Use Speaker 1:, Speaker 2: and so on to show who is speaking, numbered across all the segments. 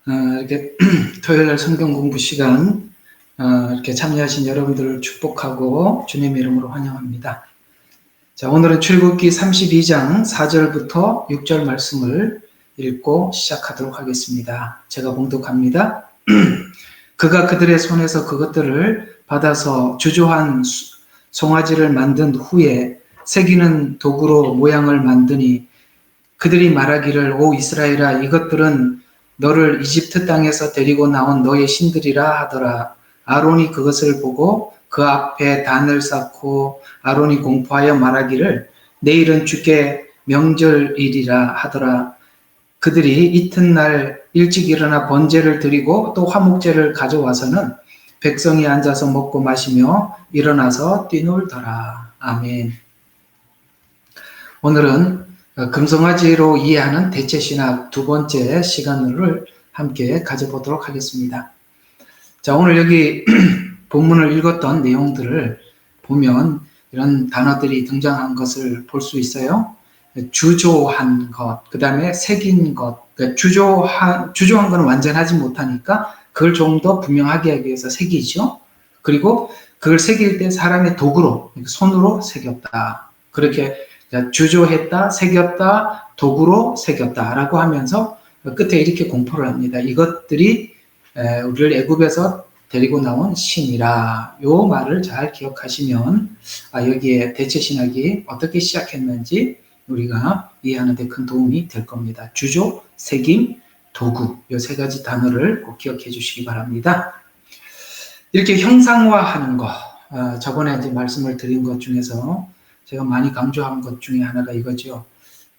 Speaker 1: 이렇게 토요일 성경 공부 시간 이렇게 참여하신 여러분들을 축복하고 주님의 이름으로 환영합니다. 자, 오늘은 출애굽기 32장 4절부터 6절 말씀을 읽고 시작하도록 하겠습니다. 제가 봉독합니다. 그가 그들의 손에서 그것들을 받아서 주조한 송아지를 만든 후에 새기는 도구로 모양을 만드니 그들이 말하기를 오 이스라엘아 이것들은 너를 이집트 땅에서 데리고 나온 너의 신들이라 하더라. 아론이 그것을 보고 그 앞에 단을 쌓고 아론이 공포하여 말하기를 내일은 주께 명절일이라 하더라. 그들이 이튿날 일찍 일어나 번제를 드리고 또 화목제를 가져와서는 백성이 앉아서 먹고 마시며 일어나서 뛰놀더라. 아멘. 오늘은 금송아지로 이해하는 대체신학 두 번째 시간을 함께 가져보도록 하겠습니다. 자, 오늘 여기 본문을 읽었던 내용들을 보면 이런 단어들이 등장한 것을 볼 수 있어요. 주조한 것, 그 다음에 새긴 것. 그러니까 주조한 것은 완전하지 못하니까 그걸 좀 더 분명하게 하기 위해서 새기죠. 그리고 그걸 새길 때 사람의 도구로, 손으로 새겼다. 그렇게 주조했다, 새겼다, 도구로 새겼다라고 하면서 끝에 이렇게 공포를 합니다. 이것들이 우리를 애굽에서 데리고 나온 신이라. 요 말을 잘 기억하시면 여기에 대체신학이 어떻게 시작했는지 우리가 이해하는 데 큰 도움이 될 겁니다. 주조, 새김, 도구 요 세 가지 단어를 꼭 기억해 주시기 바랍니다. 이렇게 형상화하는 거, 저번에 이제 말씀을 드린 것 중에서 제가 많이 강조한 것 중에 하나가 이거죠.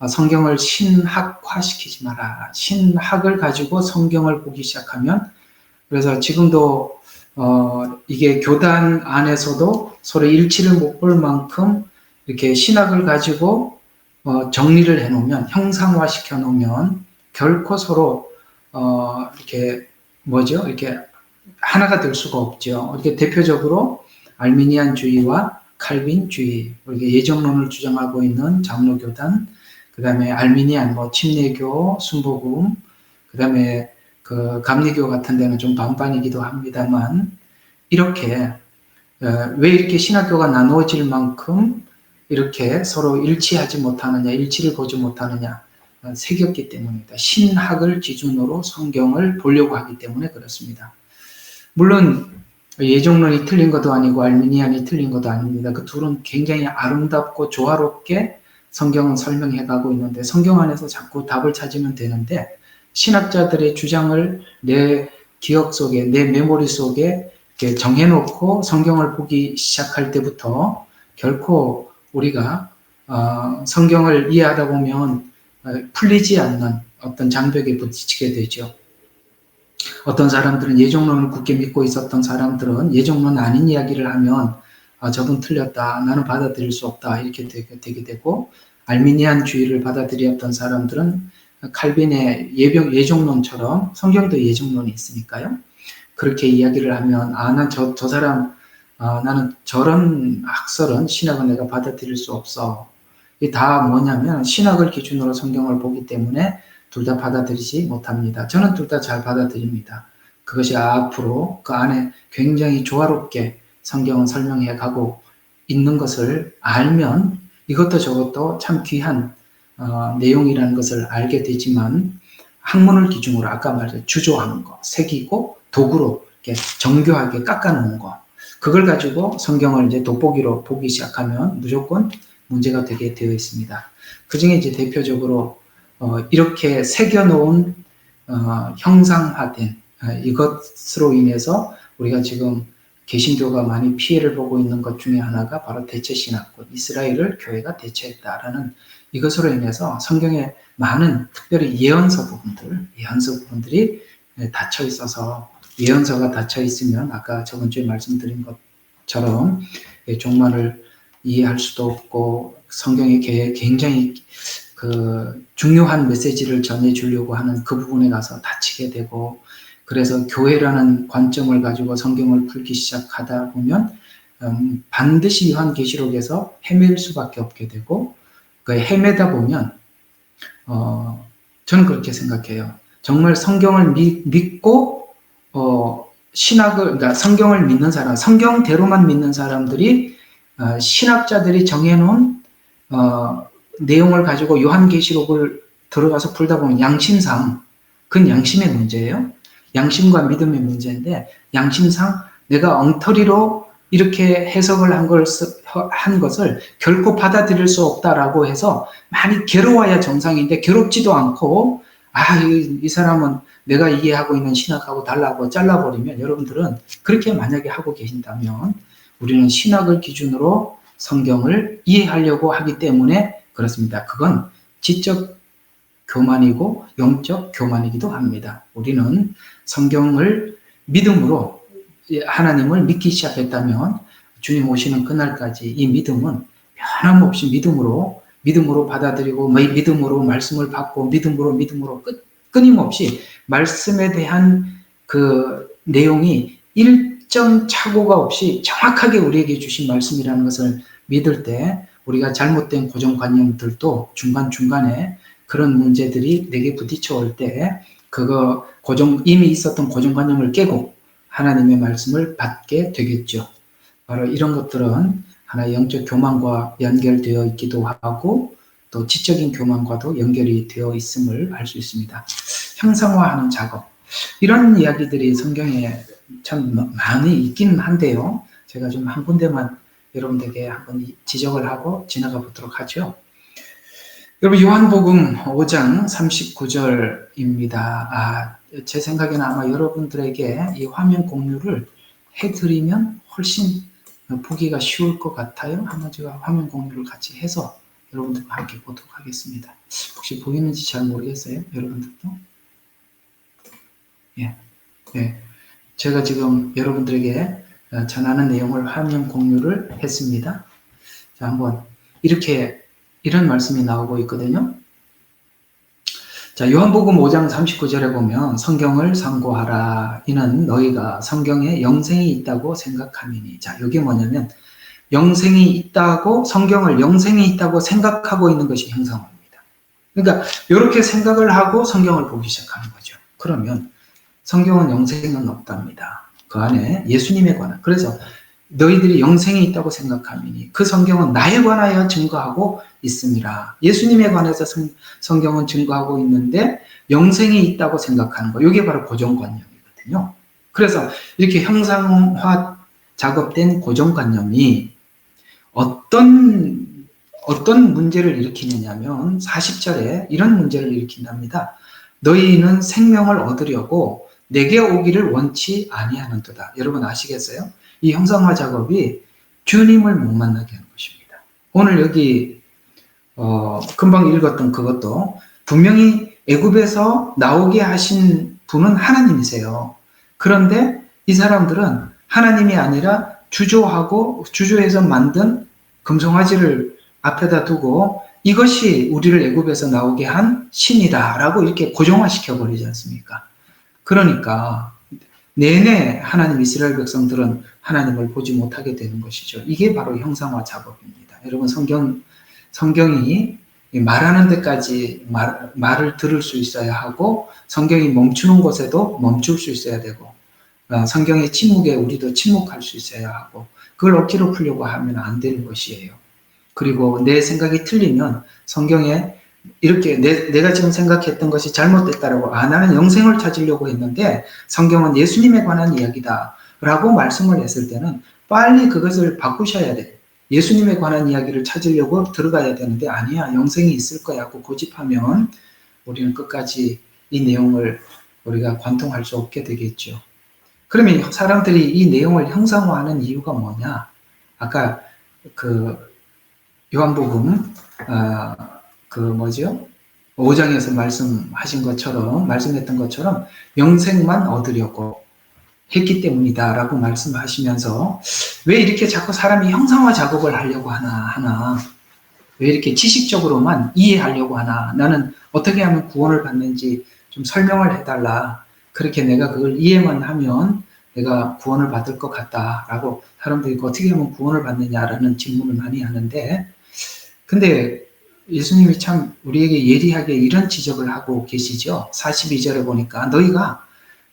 Speaker 1: 성경을 신학화시키지 마라. 신학을 가지고 성경을 보기 시작하면, 그래서 지금도 이게 교단 안에서도 서로 일치를 못 볼 만큼 이렇게 신학을 가지고 정리를 해놓으면, 형상화시켜 놓으면 결코 서로 이렇게 이렇게 하나가 될 수가 없죠. 이렇게 대표적으로 알미니안주의와 칼빈주의, 우리가 예정론을 주장하고 있는 장로교단, 그 다음에 알미니안, 침례교, 순복음, 그 다음에 그 감리교 같은 데는 좀 반반이기도 합니다만, 이렇게 왜 이렇게 신학교가 나누어질 만큼 이렇게 서로 일치하지 못하느냐, 일치를 보지 못하느냐, 새겼기 때문입니다. 신학을 기준으로 성경을 보려고 하기 때문에 그렇습니다. 물론 예정론이 틀린 것도 아니고 알미니안이 틀린 것도 아닙니다. 그 둘은 굉장히 아름답고 조화롭게 성경은 설명해 가고 있는데 성경 안에서 자꾸 답을 찾으면 되는데 신학자들의 주장을 내 기억 속에, 내 메모리 속에 이렇게 정해놓고 성경을 보기 시작할 때부터 결코 우리가 성경을 이해하다 보면 풀리지 않는 어떤 장벽에 부딪히게 되죠. 어떤 사람들은 예정론을 굳게 믿고 있었던 사람들은 예정론 아닌 이야기를 하면 저분 틀렸다, 나는 받아들일 수 없다 이렇게 되게 되고, 알미니안주의를 받아들였던 사람들은 칼빈의 예정론처럼 성경도 예정론이 있으니까요. 그렇게 이야기를 하면 난 저 사람 나는 저런 학설은 신학은 내가 받아들일 수 없어. 이게 다 뭐냐면 신학을 기준으로 성경을 보기 때문에 둘 다 받아들이지 못합니다. 저는 둘 다 잘 받아들입니다. 그것이 앞으로 그 안에 굉장히 조화롭게 성경은 설명해 가고 있는 것을 알면 이것도 저것도 참 귀한 내용이라는 것을 알게 되지만, 학문을 기준으로 아까 말했던 주조한 거, 새기고 도구로 이렇게 정교하게 깎아놓은 거, 그걸 가지고 성경을 이제 돋보기로 보기 시작하면 무조건 문제가 되게 되어 있습니다. 그 중에 이제 대표적으로 이렇게 새겨놓은 형상화된 이것으로 인해서 우리가 지금 개신교가 많이 피해를 보고 있는 것 중에 하나가 바로 대체신학과 이스라엘을 교회가 대체했다라는 이것으로 인해서 성경에 많은 특별히 예언서 부분들이 닫혀 있어서, 예언서가 닫혀 있으면 아까 저번 주에 말씀드린 것처럼 종말을 이해할 수도 없고 성경에 굉장히 그 중요한 메시지를 전해주려고 하는 그 부분에 가서 다치게 되고, 그래서 교회라는 관점을 가지고 성경을 풀기 시작하다 보면 반드시 요한계시록에서 헤맬 수밖에 없게 되고, 그 헤매다 보면 저는 그렇게 생각해요. 정말 성경을 믿고 신학을, 그러니까 성경을 믿는 사람, 성경대로만 믿는 사람들이 신학자들이 정해놓은 내용을 가지고 요한계시록을 들어가서 풀다 보면 양심상, 그건 양심의 문제예요. 양심과 믿음의 문제인데, 양심상 내가 엉터리로 이렇게 해석을 한 것을 결코 받아들일 수 없다라고 해서 많이 괴로워야 정상인데, 괴롭지도 않고, 이 사람은 내가 이해하고 있는 신학하고 달라고 잘라버리면, 여러분들은 그렇게 만약에 하고 계신다면, 우리는 신학을 기준으로 성경을 이해하려고 하기 때문에 그렇습니다. 그건 지적 교만이고 영적 교만이기도 합니다. 우리는 성경을 믿음으로 하나님을 믿기 시작했다면 주님 오시는 그날까지 이 믿음은 변함없이 믿음으로 받아들이고 믿음으로 말씀을 받고 믿음으로 끊임없이 말씀에 대한 그 내용이 일정 착오가 없이 정확하게 우리에게 주신 말씀이라는 것을 믿을 때 우리가 잘못된 고정관념들도 중간중간에 그런 문제들이 내게 부딪혀 올 때 이미 있었던 고정관념을 깨고 하나님의 말씀을 받게 되겠죠. 바로 이런 것들은 하나의 영적 교만과 연결되어 있기도 하고 또 지적인 교만과도 연결이 되어 있음을 알 수 있습니다. 형상화하는 작업, 이런 이야기들이 성경에 참 많이 있긴 한데요. 제가 좀 한 군데만 여러분들에게 한번 지적을 하고 지나가 보도록 하죠. 여러분, 요한복음 5장 39절입니다. 제 생각에는 아마 여러분들에게 이 화면 공유를 해드리면 훨씬 보기가 쉬울 것 같아요. 한번 제가 화면 공유를 같이 해서 여러분들과 함께 보도록 하겠습니다. 혹시 보이는지 잘 모르겠어요, 여러분들도? 예. 제가 지금 여러분들에게 전하는 내용을 화면 공유를 했습니다. 자, 한번 이런 말씀이 나오고 있거든요. 자, 요한복음 5장 39절에 보면 성경을 상고하라. 이는 너희가 성경에 영생이 있다고 생각함이니. 자, 이게 뭐냐면 영생이 있다고, 성경을 영생이 있다고 생각하고 있는 것이 형상화입니다. 그러니까 이렇게 생각을 하고 성경을 보기 시작하는 거죠. 그러면 성경은 영생은 없답니다. 그 안에 예수님에 관한, 그래서 너희들이 영생이 있다고 생각함이니 그 성경은 나에 관하여 증거하고 있음이라. 예수님에 관해서 성경은 증거하고 있는데 영생이 있다고 생각하는 거, 이게 바로 고정관념이거든요. 그래서 이렇게 형상화 작업된 고정관념이 어떤 문제를 일으키느냐면 40절에 이런 문제를 일으킨답니다. 너희는 생명을 얻으려고 내게 오기를 원치 아니하는도다. 여러분 아시겠어요? 이 형상화 작업이 주님을 못 만나게 하는 것입니다. 오늘 여기 금방 읽었던 그것도 분명히 애굽에서 나오게 하신 분은 하나님이세요. 그런데 이 사람들은 하나님이 아니라 주조해서 만든 금송아지를 앞에다 두고 이것이 우리를 애굽에서 나오게 한 신이다라고 이렇게 고정화시켜 버리지 않습니까? 그러니까 내내 하나님 이스라엘 백성들은 하나님을 보지 못하게 되는 것이죠. 이게 바로 형상화 작업입니다. 여러분, 성경이 말하는 데까지 말을 들을 수 있어야 하고 성경이 멈추는 곳에도 멈출 수 있어야 되고 성경의 침묵에 우리도 침묵할 수 있어야 하고 그걸 억지로 풀려고 하면 안 되는 것이에요. 그리고 내 생각이 틀리면 성경에 이렇게 내가 지금 생각했던 것이 잘못됐다라고 나는 영생을 찾으려고 했는데 성경은 예수님에 관한 이야기다 라고 말씀을 했을 때는 빨리 그것을 바꾸셔야 돼요. 예수님에 관한 이야기를 찾으려고 들어가야 되는데 아니야, 영생이 있을 거야 하고 고집하면 우리는 끝까지 이 내용을 우리가 관통할 수 없게 되겠죠. 그러면 사람들이 이 내용을 형상화하는 이유가 뭐냐? 아까 요한복음 5장에서 말씀했던 것처럼 영생만 얻으려고 했기 때문이다라고 말씀하시면서 왜 이렇게 자꾸 사람이 형상화 작업을 하려고 하나? 왜 이렇게 지식적으로만 이해하려고 하나? 나는 어떻게 하면 구원을 받는지 좀 설명을 해달라. 그렇게 내가 그걸 이해만 하면 내가 구원을 받을 것 같다라고 사람들이 어떻게 하면 구원을 받느냐라는 질문을 많이 하는데, 근데 예수님이 참 우리에게 예리하게 이런 지적을 하고 계시죠. 42절에 보니까 너희가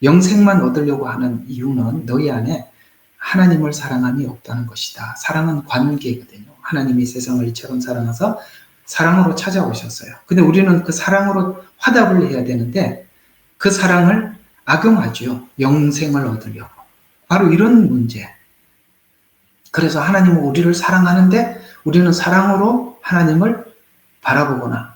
Speaker 1: 영생만 얻으려고 하는 이유는 너희 안에 하나님을 사랑함이 없다는 것이다. 사랑은 관계거든요. 하나님이 세상을 이처럼 사랑해서 사랑으로 찾아오셨어요. 근데 우리는 그 사랑으로 화답을 해야 되는데 그 사랑을 악용하죠. 영생을 얻으려고. 바로 이런 문제. 그래서 하나님은 우리를 사랑하는데 우리는 사랑으로 하나님을 바라보거나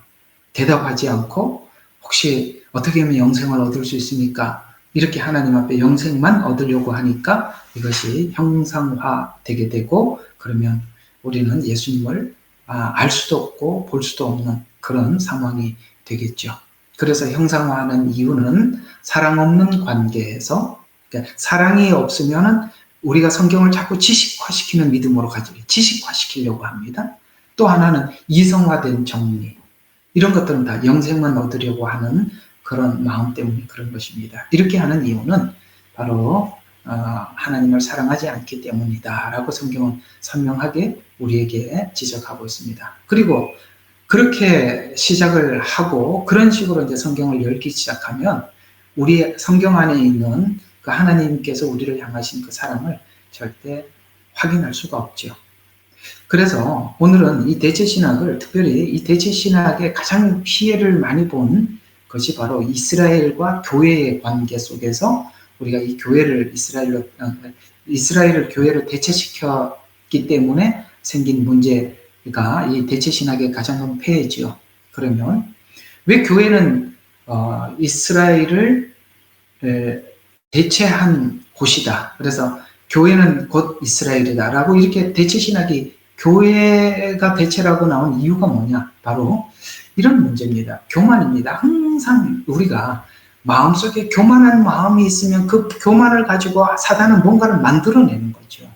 Speaker 1: 대답하지 않고 혹시 어떻게 하면 영생을 얻을 수 있습니까? 이렇게 하나님 앞에 영생만 얻으려고 하니까 이것이 형상화되게 되고 그러면 우리는 예수님을 알 수도 없고 볼 수도 없는 그런 상황이 되겠죠. 그래서 형상화하는 이유는 사랑 없는 관계에서 그러니까 사랑이 없으면 우리가 성경을 자꾸 지식화시키는 믿음으로 가지고 지식화시키려고 합니다. 또 하나는 이성화된 정리 이런 것들은 다 영생만 얻으려고 하는 그런 마음 때문에 그런 것입니다. 이렇게 하는 이유는 바로 하나님을 사랑하지 않기 때문이다 라고 성경은 선명하게 우리에게 지적하고 있습니다. 그리고 그렇게 시작을 하고 그런 식으로 이제 성경을 읽기 시작하면 우리 성경 안에 있는 그 하나님께서 우리를 향하신 그 사랑을 절대 확인할 수가 없죠. 그래서 오늘은 이 대체신학을 특별히 이 대체신학의 가장 피해를 많이 본 것이 바로 이스라엘과 교회의 관계 속에서 우리가 이 교회를 이스라엘을 교회를 대체시켰기 때문에 생긴 문제가 이 대체신학의 가장 큰 폐해지요. 그러면 왜 교회는 이스라엘을 대체한 곳이다. 그래서 교회는 곧 이스라엘이다라고 이렇게 대체신학이 교회가 대체라고 나온 이유가 뭐냐? 바로 이런 문제입니다. 교만입니다. 항상 우리가 마음속에 교만한 마음이 있으면 그 교만을 가지고 사단은 뭔가를 만들어내는 거죠.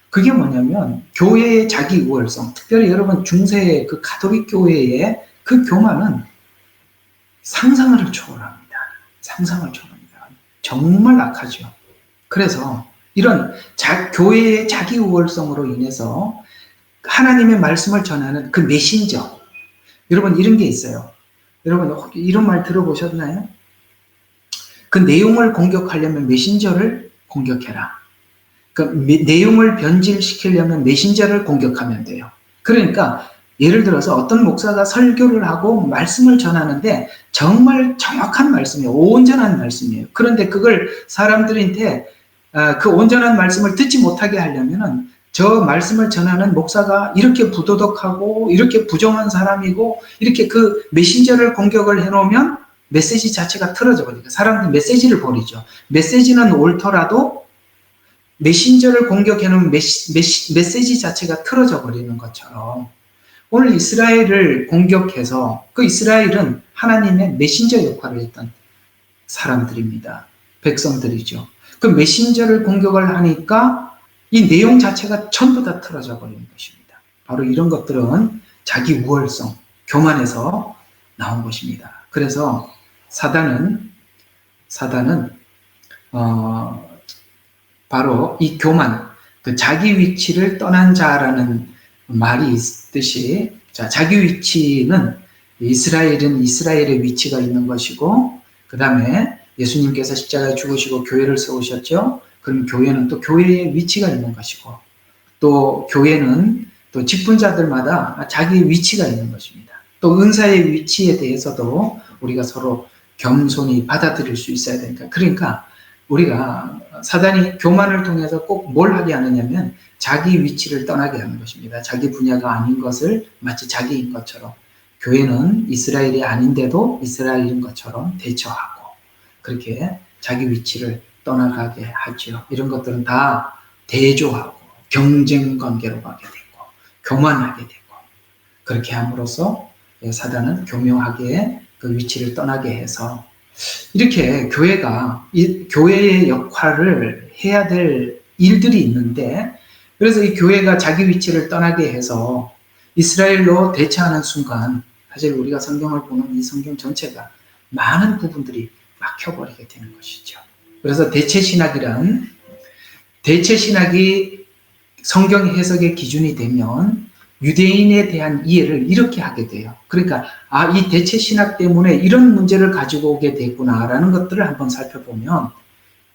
Speaker 1: 그게 뭐냐면 교회의 자기 우월성, 특별히 여러분 중세의 그 가톨릭 교회의 그 교만은 상상을 초월합니다. 상상을 초월합니다. 정말 악하죠. 그래서 이런 교회의 자기 우월성으로 인해서 하나님의 말씀을 전하는 그 메신저, 여러분 이런 게 있어요. 여러분 이런 말 들어보셨나요? 그 내용을 공격하려면 메신저를 공격해라. 그 내용을 변질시키려면 메신저를 공격하면 돼요. 그러니까 예를 들어서 어떤 목사가 설교를 하고 말씀을 전하는데 정말 정확한 말씀이에요. 온전한 말씀이에요. 그런데 그걸 사람들한테 그 온전한 말씀을 듣지 못하게 하려면은 저 말씀을 전하는 목사가 이렇게 부도덕하고 이렇게 부정한 사람이고 이렇게 그 메신저를 공격을 해놓으면 메시지 자체가 틀어져 버리니까 사람들이 메시지를 버리죠. 메시지는 옳더라도 메신저를 공격해놓으면 메시지 자체가 틀어져 버리는 것처럼 오늘 이스라엘을 공격해서 그 이스라엘은 하나님의 메신저 역할을 했던 사람들입니다. 백성들이죠. 그 메신저를 공격을 하니까 이 내용 자체가 전부 다 틀어져 버리는 것입니다. 바로 이런 것들은 자기 우월성, 교만에서 나온 것입니다. 그래서 사단은 바로 이 교만, 그 자기 위치를 떠난 자라는 말이 있듯이 자기 위치는 이스라엘은 이스라엘의 위치가 있는 것이고 그 다음에 예수님께서 십자가에 죽으시고 교회를 세우셨죠. 그럼 교회는 또 교회의 위치가 있는 것이고 또 교회는 또 직분자들마다 자기의 위치가 있는 것입니다. 또 은사의 위치에 대해서도 우리가 서로 겸손히 받아들일 수 있어야 되니까 그러니까 우리가 사단이 교만을 통해서 꼭 뭘 하게 하느냐면 자기 위치를 떠나게 하는 것입니다. 자기 분야가 아닌 것을 마치 자기인 것처럼 교회는 이스라엘이 아닌데도 이스라엘인 것처럼 대처하고 그렇게 자기 위치를 떠나가게 하죠. 이런 것들은 다 대조하고 경쟁 관계로 가게 되고 교만하게 되고 그렇게 함으로써 사단은 교묘하게 그 위치를 떠나게 해서 이렇게 교회가 교회의 역할을 해야 될 일들이 있는데 그래서 이 교회가 자기 위치를 떠나게 해서 이스라엘로 대처하는 순간 사실 우리가 성경을 보는 이 성경 전체가 많은 부분들이 막혀버리게 되는 것이죠. 그래서 대체신학이 성경 해석의 기준이 되면 유대인에 대한 이해를 이렇게 하게 돼요. 그러니까 이 대체 신학 때문에 이런 문제를 가지고 오게 됐구나라는 것들을 한번 살펴보면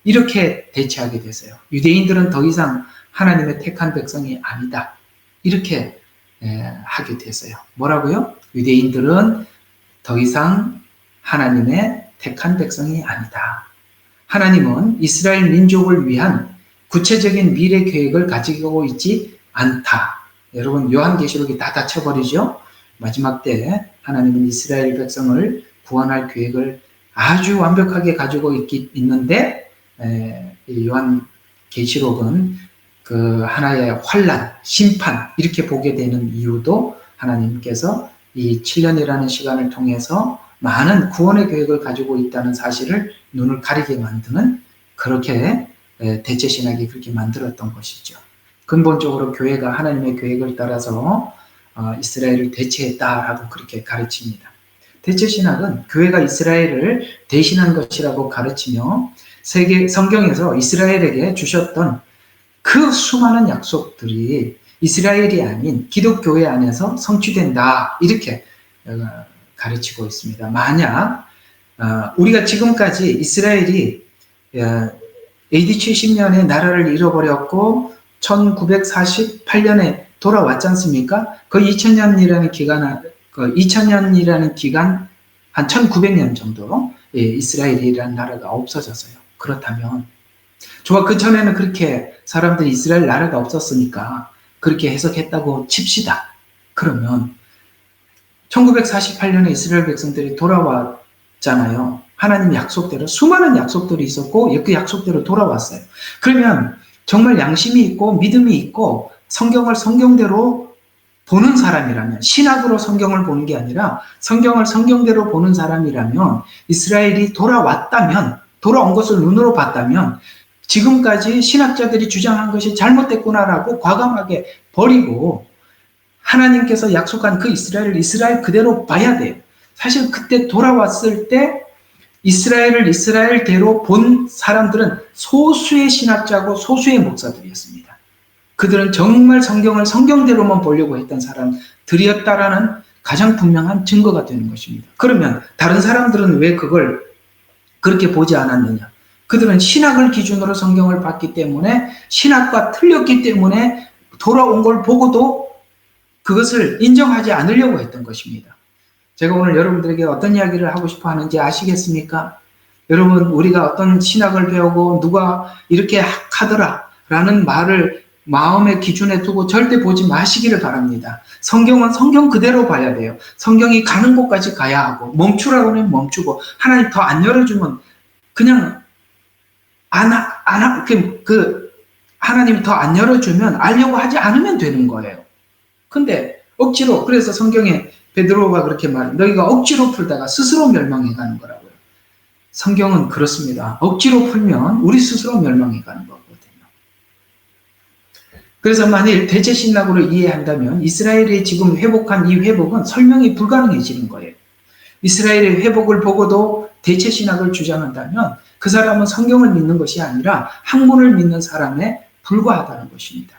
Speaker 1: 이렇게 대체하게 되세요. 유대인들은 더 이상 하나님의 택한 백성이 아니다. 이렇게 하게 됐어요. 뭐라고요? 유대인들은 더 이상 하나님의 택한 백성이 아니다. 하나님은 이스라엘 민족을 위한 구체적인 미래 계획을 가지고 있지 않다. 여러분 요한계시록이 다 닫혀버리죠. 마지막 때 하나님은 이스라엘 백성을 구원할 계획을 아주 완벽하게 가지고 있는데 요한계시록은 그 하나의 환란, 심판 이렇게 보게 되는 이유도 하나님께서 이 7년이라는 시간을 통해서 많은 구원의 계획을 가지고 있다는 사실을 눈을 가리게 만드는 그렇게 대체신학이 그렇게 만들었던 것이죠. 근본적으로 교회가 하나님의 계획을 따라서 이스라엘을 대체했다라고 그렇게 가르칩니다. 대체신학은 교회가 이스라엘을 대신한 것이라고 가르치며 성경에서 이스라엘에게 주셨던 그 수많은 약속들이 이스라엘이 아닌 기독교회 안에서 성취된다 이렇게 가르치고 있습니다. 만약 우리가 지금까지 이스라엘이 AD 70년에 나라를 잃어버렸고 1948년에 돌아왔지 않습니까? 그 2000년이라는 기간 한 1900년 정도 이스라엘이라는 나라가 없어졌어요. 그렇다면 저와 그 전에는 그렇게 사람들이 이스라엘 나라가 없었으니까 그렇게 해석했다고 칩시다. 그러면 1948년에 이스라엘 백성들이 돌아왔잖아요. 하나님 약속대로 수많은 약속들이 있었고 그 약속대로 돌아왔어요. 그러면 정말 양심이 있고 믿음이 있고 성경을 성경대로 보는 사람이라면 신학으로 성경을 보는 게 아니라 성경을 성경대로 보는 사람이라면 이스라엘이 돌아왔다면 돌아온 것을 눈으로 봤다면 지금까지 신학자들이 주장한 것이 잘못됐구나라고 과감하게 버리고 하나님께서 약속한 그 이스라엘을 이스라엘 그대로 봐야 돼요. 사실 그때 돌아왔을 때 이스라엘을 이스라엘대로 본 사람들은 소수의 신학자고 소수의 목사들이었습니다. 그들은 정말 성경을 성경대로만 보려고 했던 사람들이었다라는 가장 분명한 증거가 되는 것입니다. 그러면 다른 사람들은 왜 그걸 그렇게 보지 않았느냐? 그들은 신학을 기준으로 성경을 봤기 때문에 신학과 틀렸기 때문에 돌아온 걸 보고도 그것을 인정하지 않으려고 했던 것입니다. 제가 오늘 여러분들에게 어떤 이야기를 하고 싶어 하는지 아시겠습니까? 여러분 우리가 어떤 신학을 배우고 누가 이렇게 하더라 라는 말을 마음의 기준에 두고 절대 보지 마시기를 바랍니다. 성경은 성경 그대로 봐야 돼요. 성경이 가는 곳까지 가야 하고 멈추라고 하면 멈추고 하나님 더 안 열어주면 그냥 하나님이 더 안 열어주면 알려고 하지 않으면 되는 거예요. 근데 억지로 그래서 성경에 베드로가 그렇게 말해요. 너희가 억지로 풀다가 스스로 멸망해 가는 거라고요. 성경은 그렇습니다. 억지로 풀면 우리 스스로 멸망해 가는 거거든요. 그래서 만일 대체신학으로 이해한다면 이스라엘이 지금 회복한 이 회복은 설명이 불가능해지는 거예요. 이스라엘의 회복을 보고도 대체신학을 주장한다면 그 사람은 성경을 믿는 것이 아니라 학문을 믿는 사람에 불과하다는 것입니다.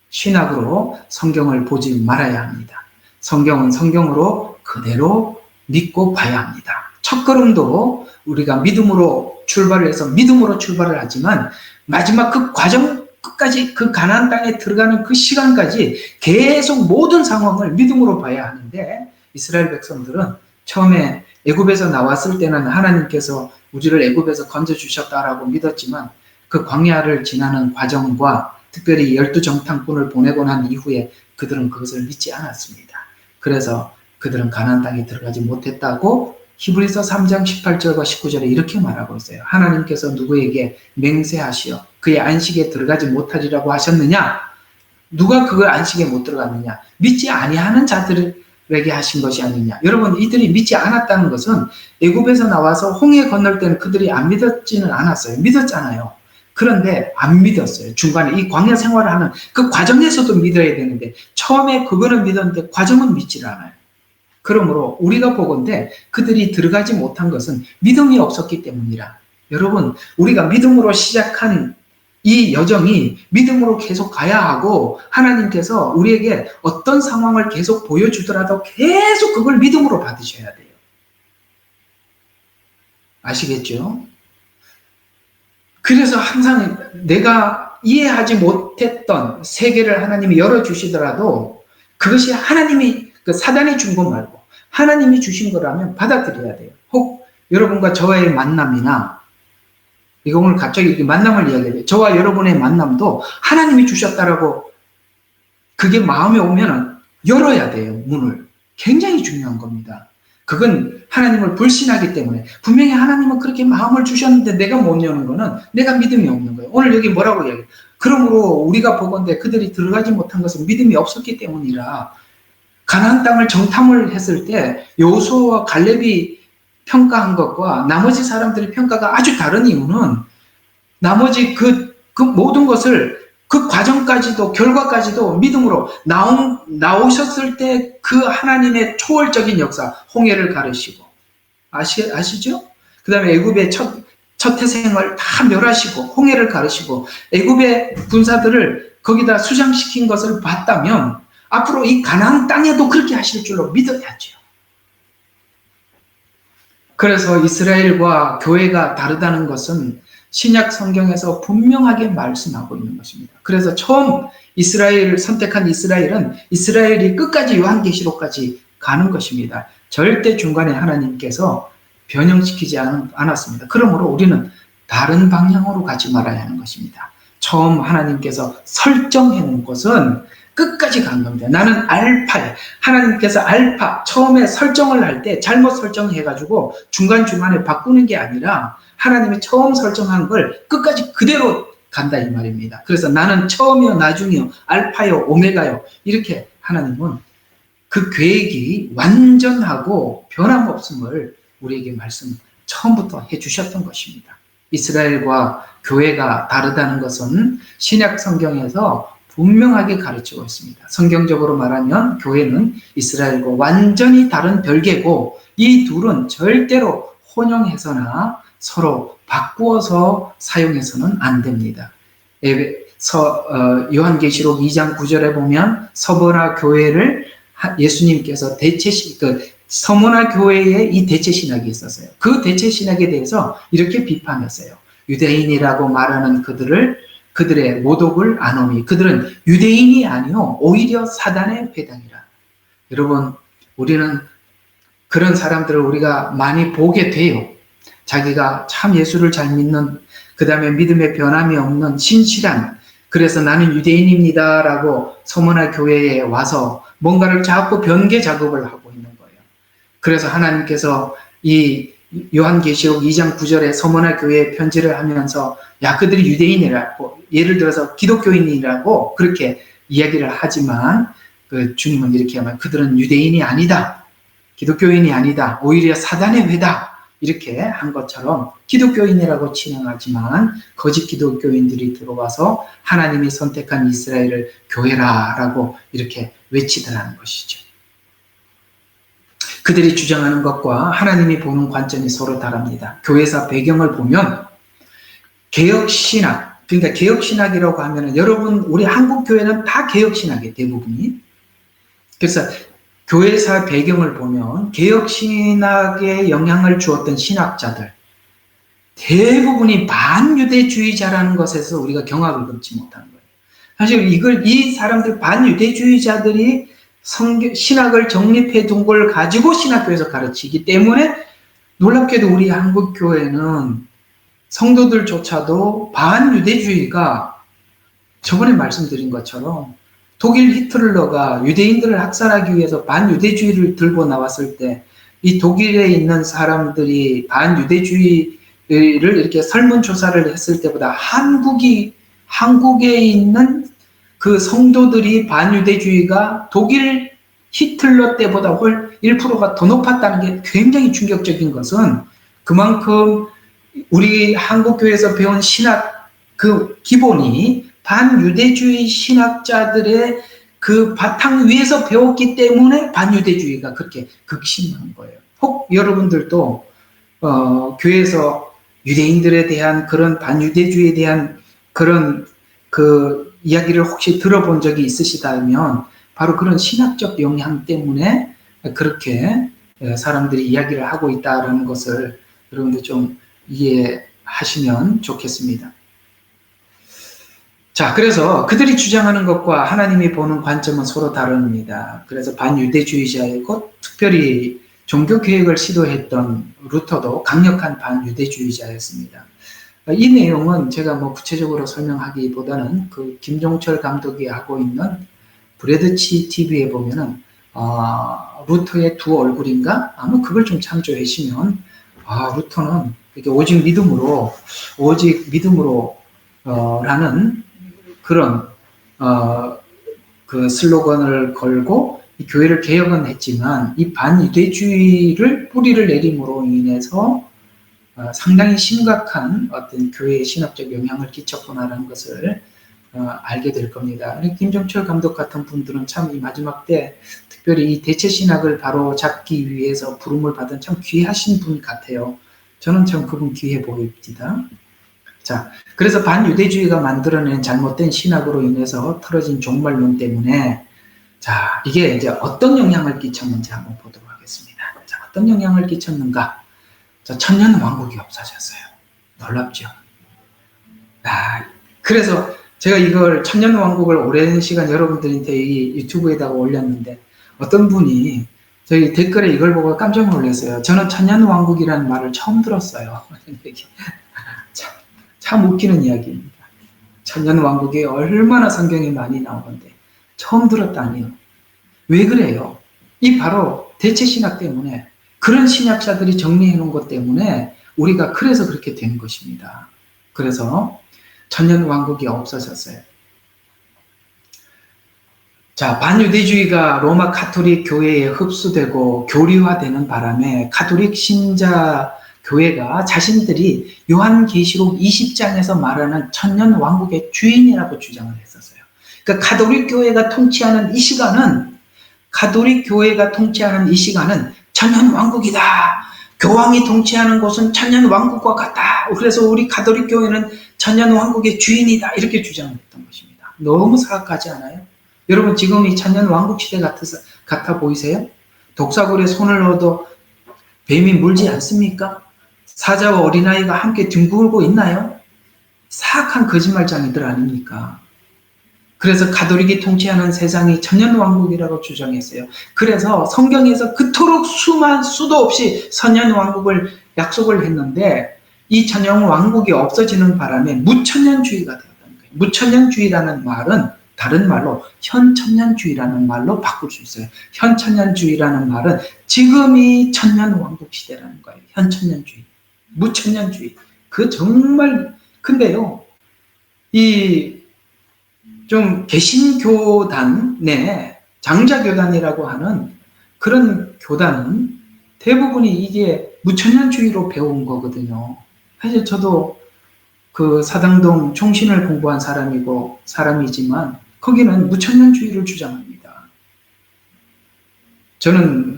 Speaker 1: 신학으로 성경을 보지 말아야 합니다. 성경은 성경으로 그대로 믿고 봐야 합니다. 첫걸음도 우리가 믿음으로 출발을 해서 믿음으로 출발을 하지만 마지막 그 과정 끝까지 그 가나안 땅에 들어가는 그 시간까지 계속 모든 상황을 믿음으로 봐야 하는데 이스라엘 백성들은 처음에 애굽에서 나왔을 때는 하나님께서 우리를 애굽에서 건져주셨다라고 믿었지만 그 광야를 지나는 과정과 특별히 12정탐꾼을 보내고 난 이후에 그들은 그것을 믿지 않았습니다. 그래서 그들은 가나안 땅에 들어가지 못했다고 히브리서 3장 18절과 19절에 이렇게 말하고 있어요. 하나님께서 누구에게 맹세하시어 그의 안식에 들어가지 못하리라고 하셨느냐? 누가 그걸 안식에 못 들어갔느냐? 믿지 아니하는 자들에게 하신 것이 아니냐? 여러분 이들이 믿지 않았다는 것은 애굽에서 나와서 홍해 건널 때는 그들이 안 믿었지는 않았어요. 믿었잖아요. 그런데 안 믿었어요. 중간에 이 광야 생활을 하는 그 과정에서도 믿어야 되는데 처음에 그거는 믿었는데 과정은 믿질 않아요. 그러므로 우리가 보건대 그들이 들어가지 못한 것은 믿음이 없었기 때문이라. 여러분 우리가 믿음으로 시작한 이 여정이 믿음으로 계속 가야 하고 하나님께서 우리에게 어떤 상황을 계속 보여주더라도 계속 그걸 믿음으로 받으셔야 돼요. 아시겠죠? 그래서 항상 내가 이해하지 못했던 세계를 하나님이 열어주시더라도 그것이 하나님이 사단이 준 것 말고 하나님이 주신 거라면 받아들여야 돼요. 혹 여러분과 저와의 만남이나 이거 오늘 갑자기 이렇게 만남을 이야기해요. 저와 여러분의 만남도 하나님이 주셨다라고 그게 마음에 오면 열어야 돼요. 문을. 굉장히 중요한 겁니다. 그건 하나님을 불신하기 때문에 분명히 하나님은 그렇게 마음을 주셨는데 내가 못 여는 거는 내가 믿음이 없는 거예요. 오늘 여기 뭐라고 이야기해요? 그러므로 우리가 보건대 그들이 들어가지 못한 것은 믿음이 없었기 때문이라. 가나안 땅을 정탐을 했을 때 여호수아와 갈렙이 평가한 것과 나머지 사람들의 평가가 아주 다른 이유는 나머지 그 모든 것을 그 과정까지도 결과까지도 믿음으로 나오셨을 때 그 하나님의 초월적인 역사, 홍해를 가르시고 아시죠? 그 다음에 애굽의 첫 태생을 다 멸하시고 홍해를 가르시고 애굽의 군사들을 거기다 수장시킨 것을 봤다면 앞으로 이 가나안 땅에도 그렇게 하실 줄로 믿어야죠. 그래서 이스라엘과 교회가 다르다는 것은 신약 성경에서 분명하게 말씀하고 있는 것입니다. 그래서 처음 이스라엘을 선택한 이스라엘이 끝까지 요한계시록까지 가는 것입니다. 절대 중간에 하나님께서 변형시키지 않았습니다. 그러므로 우리는 다른 방향으로 가지 말아야 하는 것입니다. 처음 하나님께서 설정해 놓은 것은 끝까지 간 겁니다. 나는 알파야. 하나님께서 알파 처음에 설정을 할 때 잘못 설정해가지고 중간중간에 바꾸는 게 아니라 하나님이 처음 설정한 걸 끝까지 그대로 간다 이 말입니다. 그래서 나는 처음이요 나중이요 알파요 오메가요 이렇게 하나님은 그 계획이 완전하고 변함없음을 우리에게 말씀 처음부터 해주셨던 것입니다. 이스라엘과 교회가 다르다는 것은 신약 성경에서 분명하게 가르치고 있습니다. 성경적으로 말하면 교회는 이스라엘과 완전히 다른 별개고 이 둘은 절대로 혼용해서나 서로 바꾸어서 사용해서는 안 됩니다. 요한계시록 2장 9절에 보면 서머나 교회를 예수님께서 서머나 교회에 이 대체신학이 있었어요. 그 대체신학에 대해서 이렇게 비판했어요. 유대인이라고 말하는 그들의 모독을 아노니 그들은 유대인이 아니요 오히려 사단의 회당이라. 여러분 우리는 그런 사람들을 우리가 많이 보게 돼요. 자기가 참 예수를 잘 믿는 그 다음에 믿음의 변함이 없는 신실한 그래서 나는 유대인입니다 라고 서머나 교회에 와서 뭔가를 자꾸 변개 작업을 하고 있는 거예요. 그래서 하나님께서 이 요한계시록 2장 9절에 서머나 교회에 편지를 하면서 야 그들이 유대인이라고 예를 들어서 기독교인이라고 그렇게 이야기를 하지만 주님은 이렇게 하면 그들은 유대인이 아니다. 기독교인이 아니다. 오히려 사단의 회다. 이렇게 한 것처럼 기독교인이라고 칭하지만 거짓 기독교인들이 들어와서 하나님이 선택한 이스라엘을 교회라라고 이렇게 외치더라는 것이죠. 그들이 주장하는 것과 하나님이 보는 관점이 서로 다릅니다. 교회사 배경을 보면 개혁신학, 그러니까 개혁신학이라고 하면 여러분 우리 한국교회는 다 개혁신학이에요. 대부분이. 그래서 교회사 배경을 보면 개혁신학에 영향을 주었던 신학자들 대부분이 반유대주의자라는 것에서 우리가 경악을 금치 못하는 거예요. 사실 이 사람들 반유대주의자들이 신학을 정립해 둔 걸 가지고 신학교에서 가르치기 때문에 놀랍게도 우리 한국교회는 성도들조차도 반유대주의가 저번에 말씀드린 것처럼 독일 히틀러가 유대인들을 학살하기 위해서 반유대주의를 들고 나왔을 때 이 독일에 있는 사람들이 반유대주의를 이렇게 설문조사를 했을 때보다 한국에 있는 그 성도들이 반유대주의가 독일 히틀러 때보다 훨 1%가 더 높았다는 게 굉장히 충격적인 것은 그만큼 우리 한국교회에서 배운 신학 그 기본이 반유대주의 신학자들의 그 바탕 위에서 배웠기 때문에 반유대주의가 그렇게 극심한 거예요. 혹 여러분들도 교회에서 유대인들에 대한 그런 반유대주의에 대한 그런 그 이야기를 혹시 들어본 적이 있으시다면 바로 그런 신학적 영향 때문에 그렇게 사람들이 이야기를 하고 있다는 것을 여러분들 좀 이해하시면 좋겠습니다. 자, 그래서 그들이 주장하는 것과 하나님이 보는 관점은 서로 다릅니다. 그래서 반유대주의자이고 특별히 종교개혁을 시도했던 루터도 강력한 반유대주의자였습니다. 이 내용은 제가 뭐 구체적으로 설명하기보다는 그 김종철 감독이 하고 있는 브래드치 TV에 보면은 루터의 두 얼굴인가? 아마 그걸 좀 참조하시면 루터는 이렇게 오직 믿음으로 라는 그런 그 슬로건을 걸고 이 교회를 개혁은 했지만 이 반유대주의를 뿌리를 내림으로 인해서 상당히 심각한 어떤 교회의 신학적 영향을 끼쳤구나라는 것을 알게 될 겁니다. 김종철 감독 같은 분들은 참 이 마지막 때 특별히 이 대체 신학을 바로 잡기 위해서 부름을 받은 참 귀하신 분 같아요. 저는 참 그분 귀해 보입니다. 자, 그래서 반유대주의가 만들어낸 잘못된 신학으로 인해서 틀어진 종말론 때문에 자, 이게 이제 어떤 영향을 끼쳤는지 한번 보도록 하겠습니다. 자, 어떤 영향을 끼쳤는가? 자, 천년왕국이 없어졌어요. 놀랍죠? 그래서 제가 이걸 천년왕국을 오랜 시간 여러분들한테 이 유튜브에다가 올렸는데 어떤 분이 저희 댓글에 이걸 보고 깜짝 놀랐어요. 저는 천년왕국이라는 말을 처음 들었어요. 참 웃기는 이야기입니다. 천년왕국이 얼마나 성경에 많이 나오는데 처음 들었다니요. 왜 그래요? 이 바로 대체신학 때문에 그런 신학자들이 정리해 놓은 것 때문에 우리가 그래서 그렇게 된 것입니다. 그래서 천년왕국이 없어졌어요. 자, 반유대주의가 로마 가톨릭 교회에 흡수되고 교리화되는 바람에 가톨릭 신자 교회가 자신들이 요한계시록 20장에서 말하는 천년왕국의 주인이라고 주장을 했었어요. 그러니까 가톨릭 교회가 통치하는 이 시간은 천년왕국이다. 교황이 통치하는 곳은 천년왕국과 같다. 그래서 우리 가톨릭 교회는 천년왕국의 주인이다. 이렇게 주장을 했던 것입니다. 너무 사악하지 않아요? 여러분 지금 이 천년왕국 시대 같아 보이세요? 독사골에 손을 넣어도 뱀이 물지 않습니까? 사자와 어린아이가 함께 뒹굴고 있나요? 사악한 거짓말장이들 아닙니까? 그래서 가톨릭이 통치하는 세상이 천년왕국이라고 주장했어요. 그래서 성경에서 그토록 수도 없이 천년왕국을 약속을 했는데 이 천년왕국이 없어지는 바람에 무천년주의가 되었다는 거예요. 무천년주의라는 말은 다른 말로 현천년주의라는 말로 바꿀 수 있어요. 현천년주의라는 말은 지금이 천년왕국 시대라는 거예요. 현천년주의, 무천년주의. 그 정말 근데요. 이 좀 개신교단 내 장자교단이라고 하는 그런 교단은 대부분이 이게 무천년주의로 배운 거거든요. 사실 저도 그 사당동 총신을 공부한 사람이지만 거기는 무천년주의를 주장합니다. 저는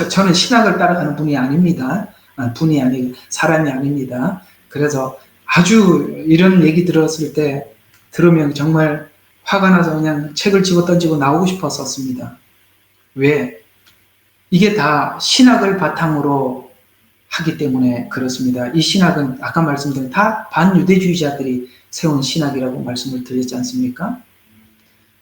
Speaker 1: 저는 신학을 따라가는 분이 아닙니다. 사람이 아닙니다. 그래서 아주 이런 얘기 들으면 정말 화가 나서 그냥 책을 집어 던지고 나오고 싶었었습니다. 왜? 이게 다 신학을 바탕으로 하기 때문에 그렇습니다. 이 신학은 아까 말씀드린 다 반유대주의자들이 세운 신학이라고 말씀을 드렸지 않습니까?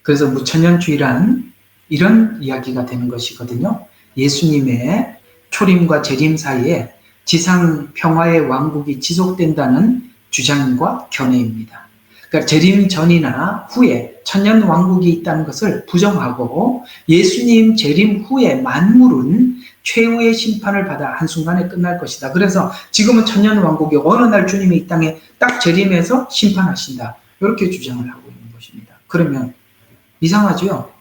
Speaker 1: 그래서 무천년주의란 이런 이야기가 되는 것이거든요. 예수님의 초림과 재림 사이에 지상 평화의 왕국이 지속된다는 주장과 견해입니다. 그러니까 재림 전이나 후에 천년왕국이 있다는 것을 부정하고 예수님 재림 후에 만물은 최후의 심판을 받아 한순간에 끝날 것이다. 그래서 지금은 천년왕국이 어느 날 주님이 이 땅에 딱 재림해서 심판하신다. 이렇게 주장을 하고 있는 것입니다. 그러면 이상하죠?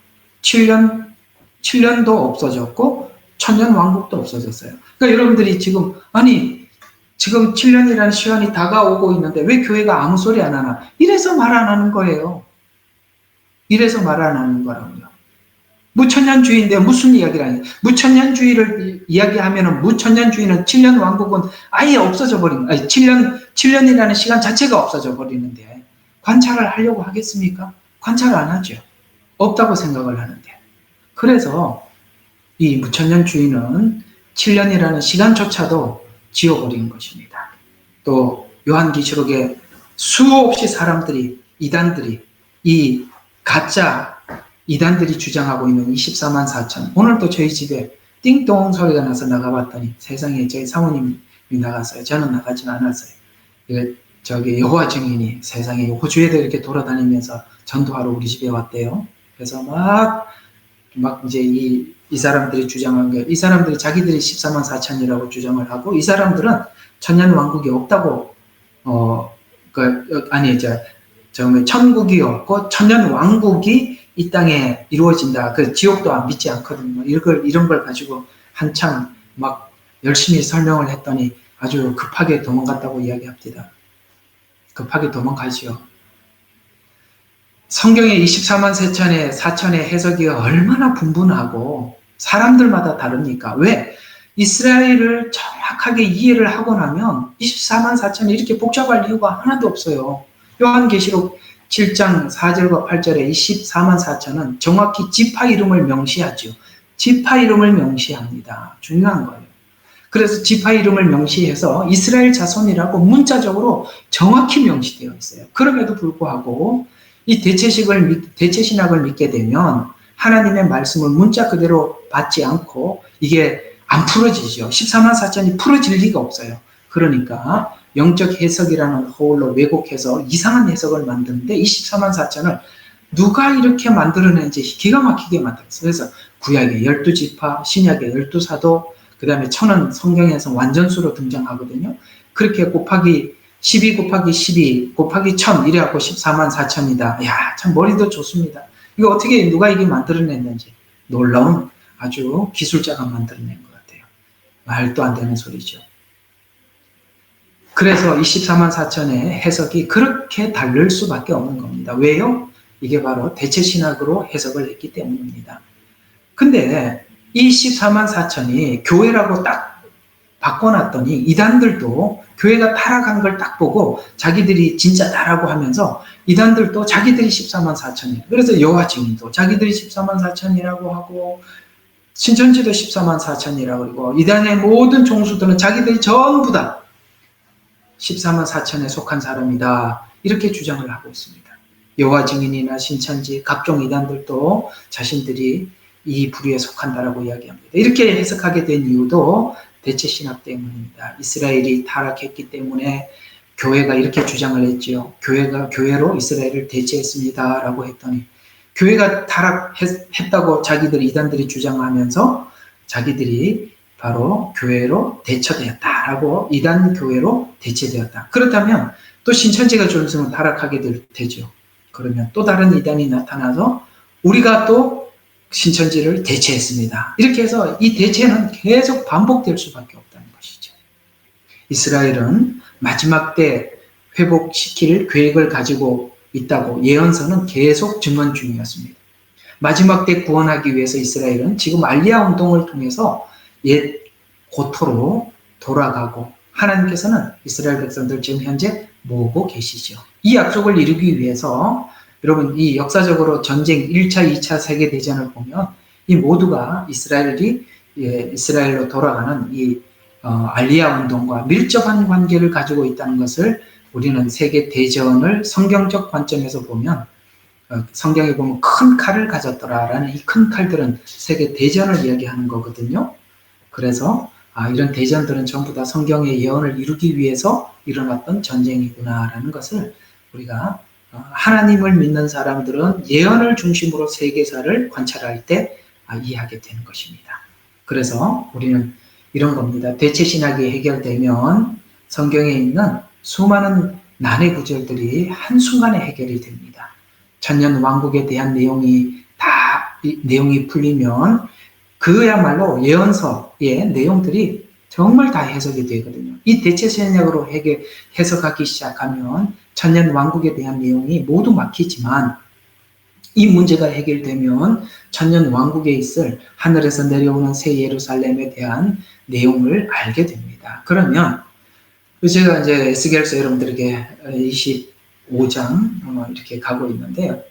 Speaker 1: 7년도 없어졌고 천년왕국도 없어졌어요. 그러니까 여러분들이 지금 지금 7년이라는 시간이 다가오고 있는데 왜 교회가 아무 소리 안 하나? 이래서 말 안 하는 거예요. 이래서 말 안 하는 거라고요. 무천년주의인데 무슨 이야기를 하냐? 무천년주의를 이야기하면은 무천년주의는 7년 왕국은 아예 없어져 버린 거예요. 7년이라는 시간 자체가 없어져 버리는데 관찰을 하려고 하겠습니까? 관찰 안 하죠. 없다고 생각을 하는데. 그래서 이 무천년 주인은 7년이라는 시간조차도 지워버린 것입니다. 또 요한계시록에 수없이 사람들이, 이단들이, 이 가짜 이단들이 주장하고 있는 24만 4천. 오늘도 저희 집에 띵동 소리가 나서 나가봤더니 세상에 저희 사모님이 나갔어요. 저는 나가지 않았어요. 저기 여호와 증인이 세상에 호주에도 이렇게 돌아다니면서 전도하러 우리 집에 왔대요. 그래서 막 이제 이 사람들이 주장한 게, 이 사람들이 자기들이 14만 4천이라고 주장을 하고, 이 사람들은 천년 왕국이 없다고, 천국이 없고, 천년 왕국이 이 땅에 이루어진다. 그 지옥도 믿지 않거든요. 이런 걸 가지고 한참 막 열심히 설명을 했더니 아주 급하게 도망갔다고 이야기합니다. 급하게 도망가지요. 성경의 24만 4천의 해석이 얼마나 분분하고 사람들마다 다릅니까? 왜? 이스라엘을 정확하게 이해를 하고 나면 24만 4천이 이렇게 복잡할 이유가 하나도 없어요. 요한계시록 7장 4절과 8절에 24만 4천은 정확히 지파 이름을 명시하죠. 지파 이름을 명시합니다. 중요한 거예요. 그래서 지파 이름을 명시해서 이스라엘 자손이라고 문자적으로 정확히 명시되어 있어요. 그럼에도 불구하고 이 대체신학을 믿게 되면 하나님의 말씀을 문자 그대로 받지 않고 이게 안 풀어지죠. 14만 4천이 풀어질 리가 없어요. 그러니까 영적 해석이라는 허울로 왜곡해서 이상한 해석을 만드는데 24만 4천을 누가 이렇게 만들어낸지 기가 막히게 만들었어요. 그래서 구약의 12지파, 신약의 12사도, 그 다음에 천은 성경에서 완전수로 등장하거든요. 그렇게 곱하기 12 곱하기 12 곱하기 1000 이래갖고 14만 4천이다. 이야, 참 머리도 좋습니다. 이거 어떻게 누가 이게 만들어냈는지 놀라운 아주 기술자가 만들어낸 것 같아요. 말도 안 되는 소리죠. 그래서 24만 4천의 해석이 그렇게 다를 수밖에 없는 겁니다. 왜요? 이게 바로 대체신학으로 해석을 했기 때문입니다. 근데 이 14만 4천이 교회라고 딱 바꿔놨더니 이단들도 교회가 타락한 걸 딱 보고 자기들이 진짜다라고 하면서 이단들도 자기들이 14만 4천이에요. 그래서 여호와 증인도 자기들이 14만 4천이라고 하고 신천지도 14만 4천이라고 그러고 이단의 모든 종수들은 자기들이 전부 다 14만 4천에 속한 사람이다. 이렇게 주장을 하고 있습니다. 여호와 증인이나 신천지 각종 이단들도 자신들이 이 부류에 속한다라고 이야기합니다. 이렇게 해석하게 된 이유도 대체신학 때문입니다. 이스라엘이 타락했기 때문에 교회가 이렇게 주장을 했지요. 교회로 이스라엘을 대체했습니다. 라고 했더니 교회가 타락했다고 자기들 이단들이 주장하면서 자기들이 바로 교회로 대처되었다라고 이단 교회로 대체되었다. 그렇다면 또 신천지가 좀 있으면 타락하게 되죠. 그러면 또 다른 이단이 나타나서 우리가 또 신천지를 대체했습니다. 이렇게 해서 이 대체는 계속 반복될 수밖에 없다는 것이죠. 이스라엘은 마지막 때 회복시킬 계획을 가지고 있다고 예언서는 계속 증언 중이었습니다. 마지막 때 구원하기 위해서 이스라엘은 지금 알리야 운동을 통해서 옛 고토로 돌아가고 하나님께서는 이스라엘 백성들 지금 현재 모으고 계시죠. 이 약속을 이루기 위해서 여러분 이 역사적으로 전쟁 1차, 2차 세계대전을 보면 이 모두가 이스라엘로 돌아가는 이 알리야 운동과 밀접한 관계를 가지고 있다는 것을 우리는 세계대전을 성경적 관점에서 보면 성경에 보면 큰 칼을 가졌더라라는 이 큰 칼들은 세계대전을 이야기하는 거거든요. 그래서 이런 대전들은 전부 다 성경의 예언을 이루기 위해서 일어났던 전쟁이구나라는 것을 우리가 하나님을 믿는 사람들은 예언을 중심으로 세계사를 관찰할 때 이해하게 되는 것입니다. 그래서 우리는 이런 겁니다. 대체신학이 해결되면 성경에 있는 수많은 난해 구절들이 한순간에 해결이 됩니다. 천년 왕국에 대한 내용이 풀리면 그야말로 예언서의 내용들이 정말 다 해석이 되거든요. 이 대체신학으로 해석하기 시작하면 천년 왕국에 대한 내용이 모두 막히지만 이 문제가 해결되면 천년 왕국에 있을 하늘에서 내려오는 새 예루살렘에 대한 내용을 알게 됩니다. 그러면 제가 이제 에스겔서 여러분들에게 5장 이렇게 가고 있는데요.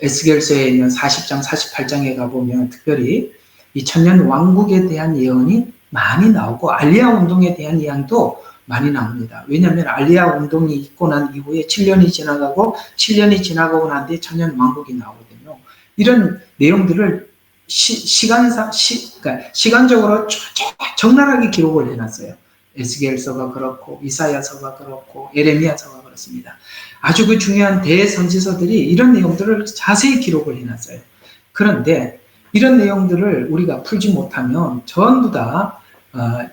Speaker 1: 에스겔서에 있는 40장, 48장에 가보면 특별히 이 천년 왕국에 대한 예언이 많이 나오고 알리아 운동에 대한 이야기도 많이 나옵니다. 왜냐하면 알리아 운동이 있고 난 이후에 7년이 지나가고 7년이 지나가고 난 뒤에 천년 왕국이 나오거든요. 이런 내용들을 그러니까 시간적으로 적나라하게 기록을 해놨어요. 에스겔서가 그렇고 이사야서가 그렇고 에레미야서가 그렇습니다. 아주 그 중요한 대선지서들이 이런 내용들을 자세히 기록을 해놨어요. 그런데 이런 내용들을 우리가 풀지 못하면 전부 다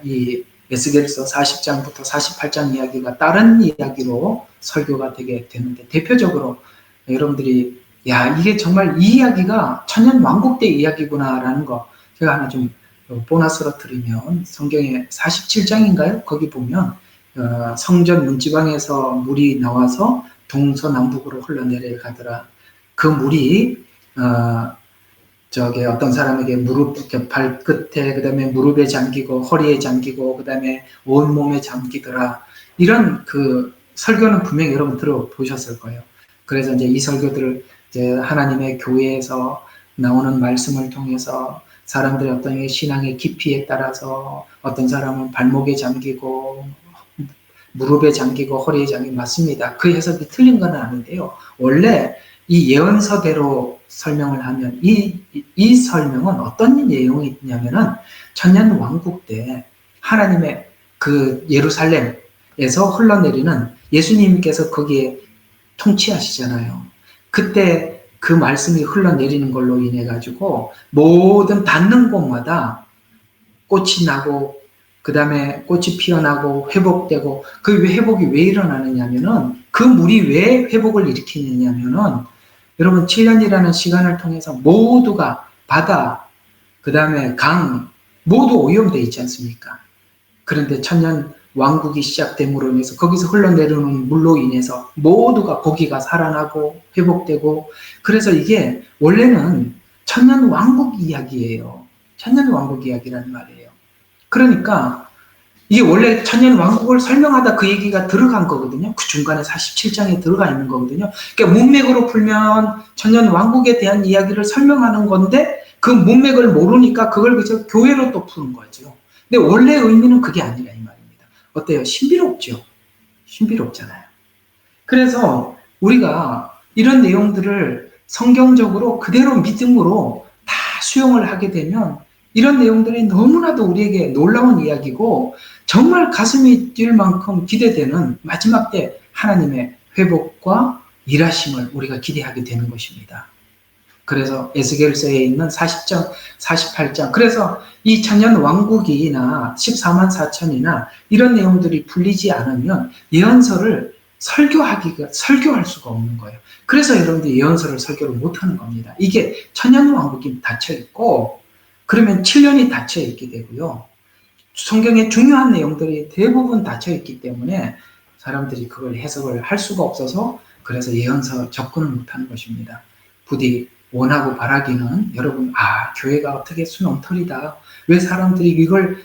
Speaker 1: 이 에스겔서 40장부터 48장 이야기가 다른 이야기로 설교가 되게 되는데, 대표적으로 여러분들이 야, 이게 정말 이 이야기가 천년 왕국 때 이야기구나라는 거 제가 하나 좀 보너스로 드리면, 성경의 47장인가요? 거기 보면 성전 문지방에서 물이 나와서 동서남북으로 흘러내려가더라. 그 물이 어떤 사람에게 무릎, 발끝에, 그 다음에 무릎에 잠기고, 허리에 잠기고, 그 다음에 온몸에 잠기더라. 이런 그 설교는 분명히 여러분 들어보셨을 거예요. 그래서 이제 이 설교들을 이제 하나님의 교회에서 나오는 말씀을 통해서 사람들의 어떤 신앙의 깊이에 따라서 어떤 사람은 발목에 잠기고, 무릎에 잠기고, 허리에 잠기고, 맞습니다. 그 해석이 틀린 건 아닌데요. 원래 이 예언서대로 설명을 하면 이 설명은 어떤 내용이 있냐면은 천년 왕국 때 하나님의 그 예루살렘에서 흘러내리는 예수님께서 거기에 통치하시잖아요. 그때 그 말씀이 흘러내리는 걸로 인해 가지고 모든 닿는 곳마다 꽃이 나고, 그 다음에 꽃이 피어나고 회복되고, 그 회복이 왜 일어나느냐면은, 그 물이 왜 회복을 일으키느냐면은, 여러분 7년이라는 시간을 통해서 모두가 바다, 그 다음에 강 모두 오염되어 있지 않습니까? 그런데 천년 왕국이 시작됨으로 인해서 거기서 흘러내리는 물로 인해서 모두가 고기가 살아나고 회복되고, 그래서 이게 원래는 천년 왕국 이야기예요. 천년 왕국 이야기라는 말이에요. 그러니까 이게 원래 천년 왕국을 설명하다 그 얘기가 들어간 거거든요. 그 중간에 47장에 들어가 있는 거거든요. 그러니까 문맥으로 풀면 천년 왕국에 대한 이야기를 설명하는 건데, 그 문맥을 모르니까 그걸 그저 교회로 또 푸는 거죠. 근데 원래 의미는 그게 아니라 이 말입니다. 어때요? 신비롭죠? 신비롭잖아요. 그래서 우리가 이런 내용들을 성경적으로 그대로 믿음으로 다 수용을 하게 되면 이런 내용들이 너무나도 우리에게 놀라운 이야기고, 정말 가슴이 뛸 만큼 기대되는 마지막 때 하나님의 회복과 일하심을 우리가 기대하게 되는 것입니다. 그래서 에스겔서에 있는 40장, 48장, 그래서 이 천년 왕국이나 14만 4천이나 이런 내용들이 풀리지 않으면 예언서를 설교할 수가 없는 거예요. 그래서 여러분들이 예언서를 설교를 못하는 겁니다. 이게 천년 왕국이 닫혀있고, 그러면 7년이 닫혀있게 되고요. 성경의 중요한 내용들이 대부분 닫혀있기 때문에 사람들이 그걸 해석을 할 수가 없어서, 그래서 예언서 접근을 못하는 것입니다. 부디 원하고 바라기는, 여러분, 교회가 어떻게 수렁털이다, 왜 사람들이 이걸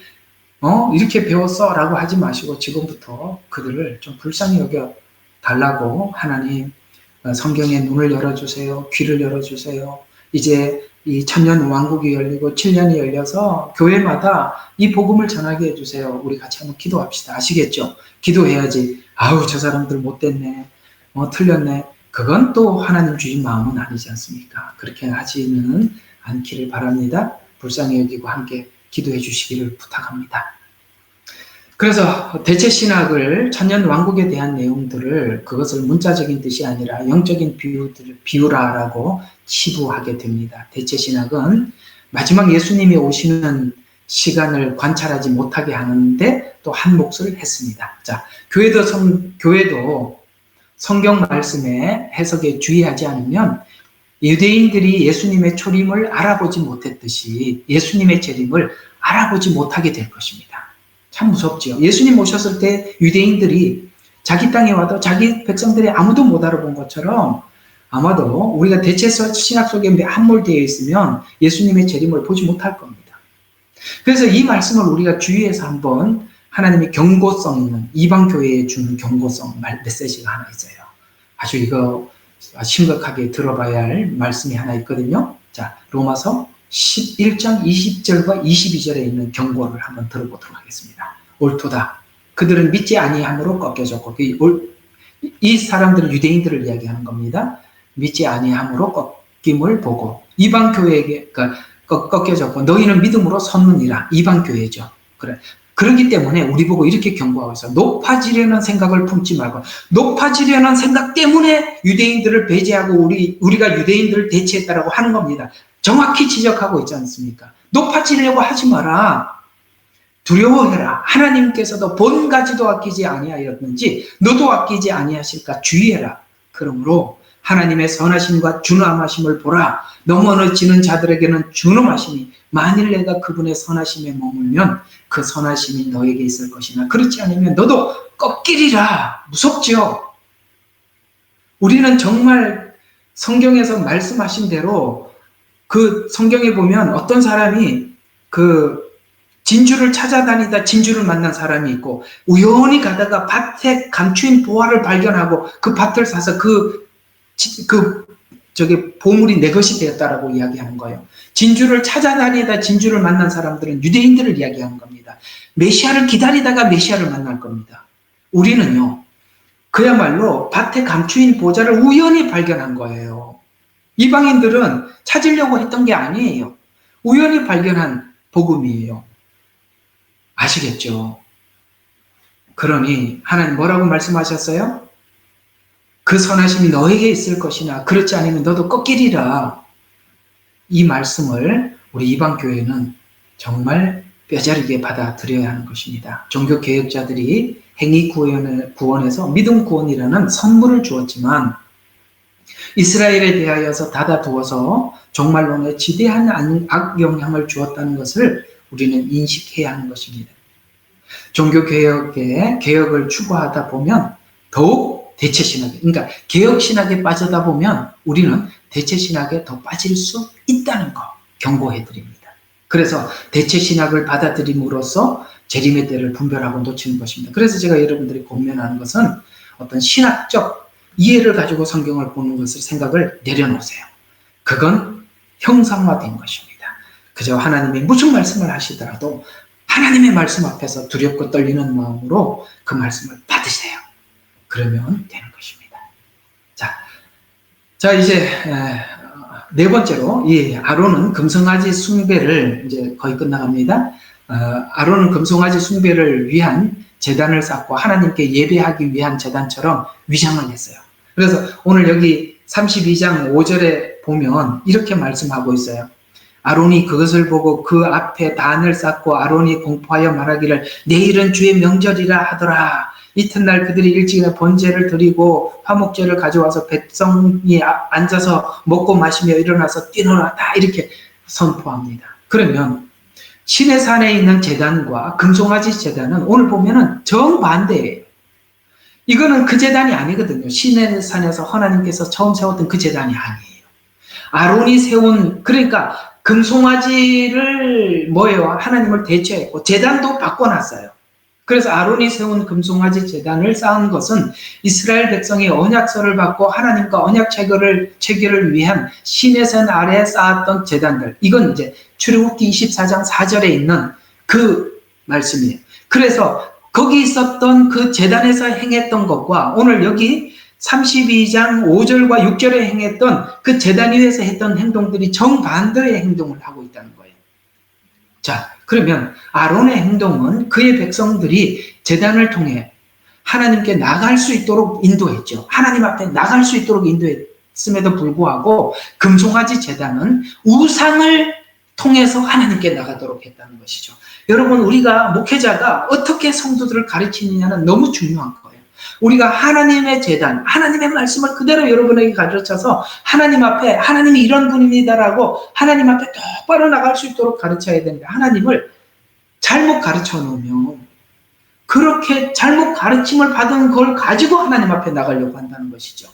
Speaker 1: 이렇게 배웠어? 라고 하지 마시고 지금부터 그들을 좀 불쌍히 여겨 달라고, 하나님 성경의 눈을 열어주세요. 귀를 열어주세요. 이제 이 천년 왕국이 열리고 7년이 열려서 교회마다 이 복음을 전하게 해주세요. 우리 같이 한번 기도합시다. 아시겠죠? 기도해야지 저 사람들 못됐네, 틀렸네, 그건 또 하나님 주신 마음은 아니지 않습니까? 그렇게 하지는 않기를 바랍니다. 불쌍히 여기고 함께 기도해 주시기를 부탁합니다. 그래서 대체신학을, 천년 왕국에 대한 내용들을, 그것을 문자적인 뜻이 아니라 영적인 비유라라고 치부하게 됩니다. 대체신학은 마지막 예수님이 오시는 시간을 관찰하지 못하게 하는데 또 한 몫을 했습니다. 자, 교회도 성경 말씀의 해석에 주의하지 않으면 유대인들이 예수님의 초림을 알아보지 못했듯이 예수님의 재림을 알아보지 못하게 될 것입니다. 참 무섭죠. 예수님 오셨을 때 유대인들이 자기 땅에 와도 자기 백성들이 아무도 못 알아본 것처럼, 아마도 우리가 대체 신학 속에 함몰되어 있으면 예수님의 재림을 보지 못할 겁니다. 그래서 이 말씀을 우리가 주의해서 한번, 하나님의 경고성 있는 이방 교회에 주는 경고성 메시지가 하나 있어요. 아주 이거 심각하게 들어봐야 할 말씀이 하나 있거든요. 자, 로마서 11장 20절과 22절에 있는 경고를 한번 들어보도록 하겠습니다. 옳도다. 그들은 믿지 아니함으로 꺾여졌고, 이 사람들은 유대인들을 이야기하는 겁니다. 믿지 아니함으로 꺾임을 보고 이방 교회에게 꺾여졌고 너희는 믿음으로 섰느니라. 이방 교회죠. 그래. 그렇기 때문에 우리 보고 이렇게 경고하고 있어. 높아지려는 생각을 품지 말고, 높아지려는 생각 때문에 유대인들을 배제하고 우리가 유대인들을 대체했다라고 하는 겁니다. 정확히 지적하고 있지 않습니까? 높아지려고 하지 마라. 두려워해라. 하나님께서도 본가지도 아끼지 아니하였는지 너도 아끼지 아니하실까 주의해라. 그러므로 하나님의 선하심과 준엄하심을 보라. 넘어지는 자들에게는 준엄하심이, 만일 내가 그분의 선하심에 머물면 그 선하심이 너에게 있을 것이나 그렇지 않으면 너도 꺾이리라. 무섭죠? 우리는 정말 성경에서 말씀하신 대로 그 성경에 보면 어떤 사람이 그 진주를 찾아다니다 진주를 만난 사람이 있고, 우연히 가다가 밭에 감추인 보화를 발견하고 그 밭을 사서 보물이 내 것이 되었다라고 이야기하는 거예요. 진주를 찾아다니다 진주를 만난 사람들은 유대인들을 이야기하는 겁니다. 메시아를 기다리다가 메시아를 만날 겁니다. 우리는요, 그야말로 밭에 감추인 보자를 우연히 발견한 거예요. 이방인들은 찾으려고 했던 게 아니에요. 우연히 발견한 복음이에요. 아시겠죠? 그러니 하나님 뭐라고 말씀하셨어요? 그 선하심이 너에게 있을 것이나 그렇지 않으면 너도 꺾이리라. 이 말씀을 우리 이방교회는 정말 뼈저리게 받아들여야 하는 것입니다. 종교개혁자들이 행위 구원에서 믿음 구원이라는 선물을 주었지만 이스라엘에 대하여서 닫아두어서 종말론에 지대한 악영향을 주었다는 것을 우리는 인식해야 하는 것입니다. 종교개혁의 개혁을 추구하다 보면 더욱 대체신학에, 그러니까 개혁신학에 빠져다 보면 우리는 대체신학에 더 빠질 수 있다는 거 경고해드립니다. 그래서 대체신학을 받아들임으로써 재림의 때를 분별하고 놓치는 것입니다. 그래서 제가 여러분들이 권면하는 것은 어떤 신학적 이해를 가지고 성경을 보는 것을 생각을 내려놓으세요. 그건 형상화된 것입니다. 그저 하나님이 무슨 말씀을 하시더라도 하나님의 말씀 앞에서 두렵고 떨리는 마음으로 그 말씀을 받으세요. 그러면 되는 것입니다. 자 이제 네 번째로 이 아론은 금송아지 숭배를 이제 거의 끝나갑니다. 아론은 금송아지 숭배를 위한 제단을 쌓고 하나님께 예배하기 위한 제단처럼 위장을 했어요. 그래서 오늘 여기 32장 5절에 보면 이렇게 말씀하고 있어요. 아론이 그것을 보고 그 앞에 단을 쌓고 아론이 공포하여 말하기를 내일은 주의 명절이라 하더라. 이튿날 그들이 일찍 번제를 드리고 화목제를 가져와서 백성이 앉아서 먹고 마시며 일어나서 뛰노라다 이렇게 선포합니다. 그러면 신의 산에 있는 제단과 금송아지 제단은 오늘 보면은 정반대예요. 이거는 그 제단이 아니거든요. 신의 산에서 하나님께서 처음 세웠던 그 제단이 아니에요. 아론이 세운, 그러니까 금송아지를 하나님을 대체했고 제단도 바꿔놨어요. 그래서 아론이 세운 금송아지 제단을 쌓은 것은 이스라엘 백성이 언약서를 받고 하나님과 언약 체결을 위한 신의 산 아래에 쌓았던 제단들. 이건 이제 출애굽기 24장 4절에 있는 그 말씀이에요. 그래서 거기 있었던 그 제단에서 행했던 것과 오늘 여기 32장 5절과 6절에 행했던 그 제단 위에서 했던 행동들이 정반대의 행동을 하고 있다는 거예요. 자, 그러면 아론의 행동은 그의 백성들이 제단을 통해 하나님께 나갈 수 있도록 인도했죠. 하나님 앞에 나갈 수 있도록 인도했음에도 불구하고 금송아지 제단은 우상을 통해서 하나님께 나가도록 했다는 것이죠. 여러분, 우리가 목회자가 어떻게 성도들을 가르치느냐는 너무 중요한 거예요. 우리가 하나님의 제단, 하나님의 말씀을 그대로 여러분에게 가르쳐서 하나님 앞에 하나님이 이런 분입니다라고 하나님 앞에 똑바로 나갈 수 있도록 가르쳐야 됩니다. 하나님을 잘못 가르쳐 놓으면 그렇게 잘못 가르침을 받은 걸 가지고 하나님 앞에 나가려고 한다는 것이죠.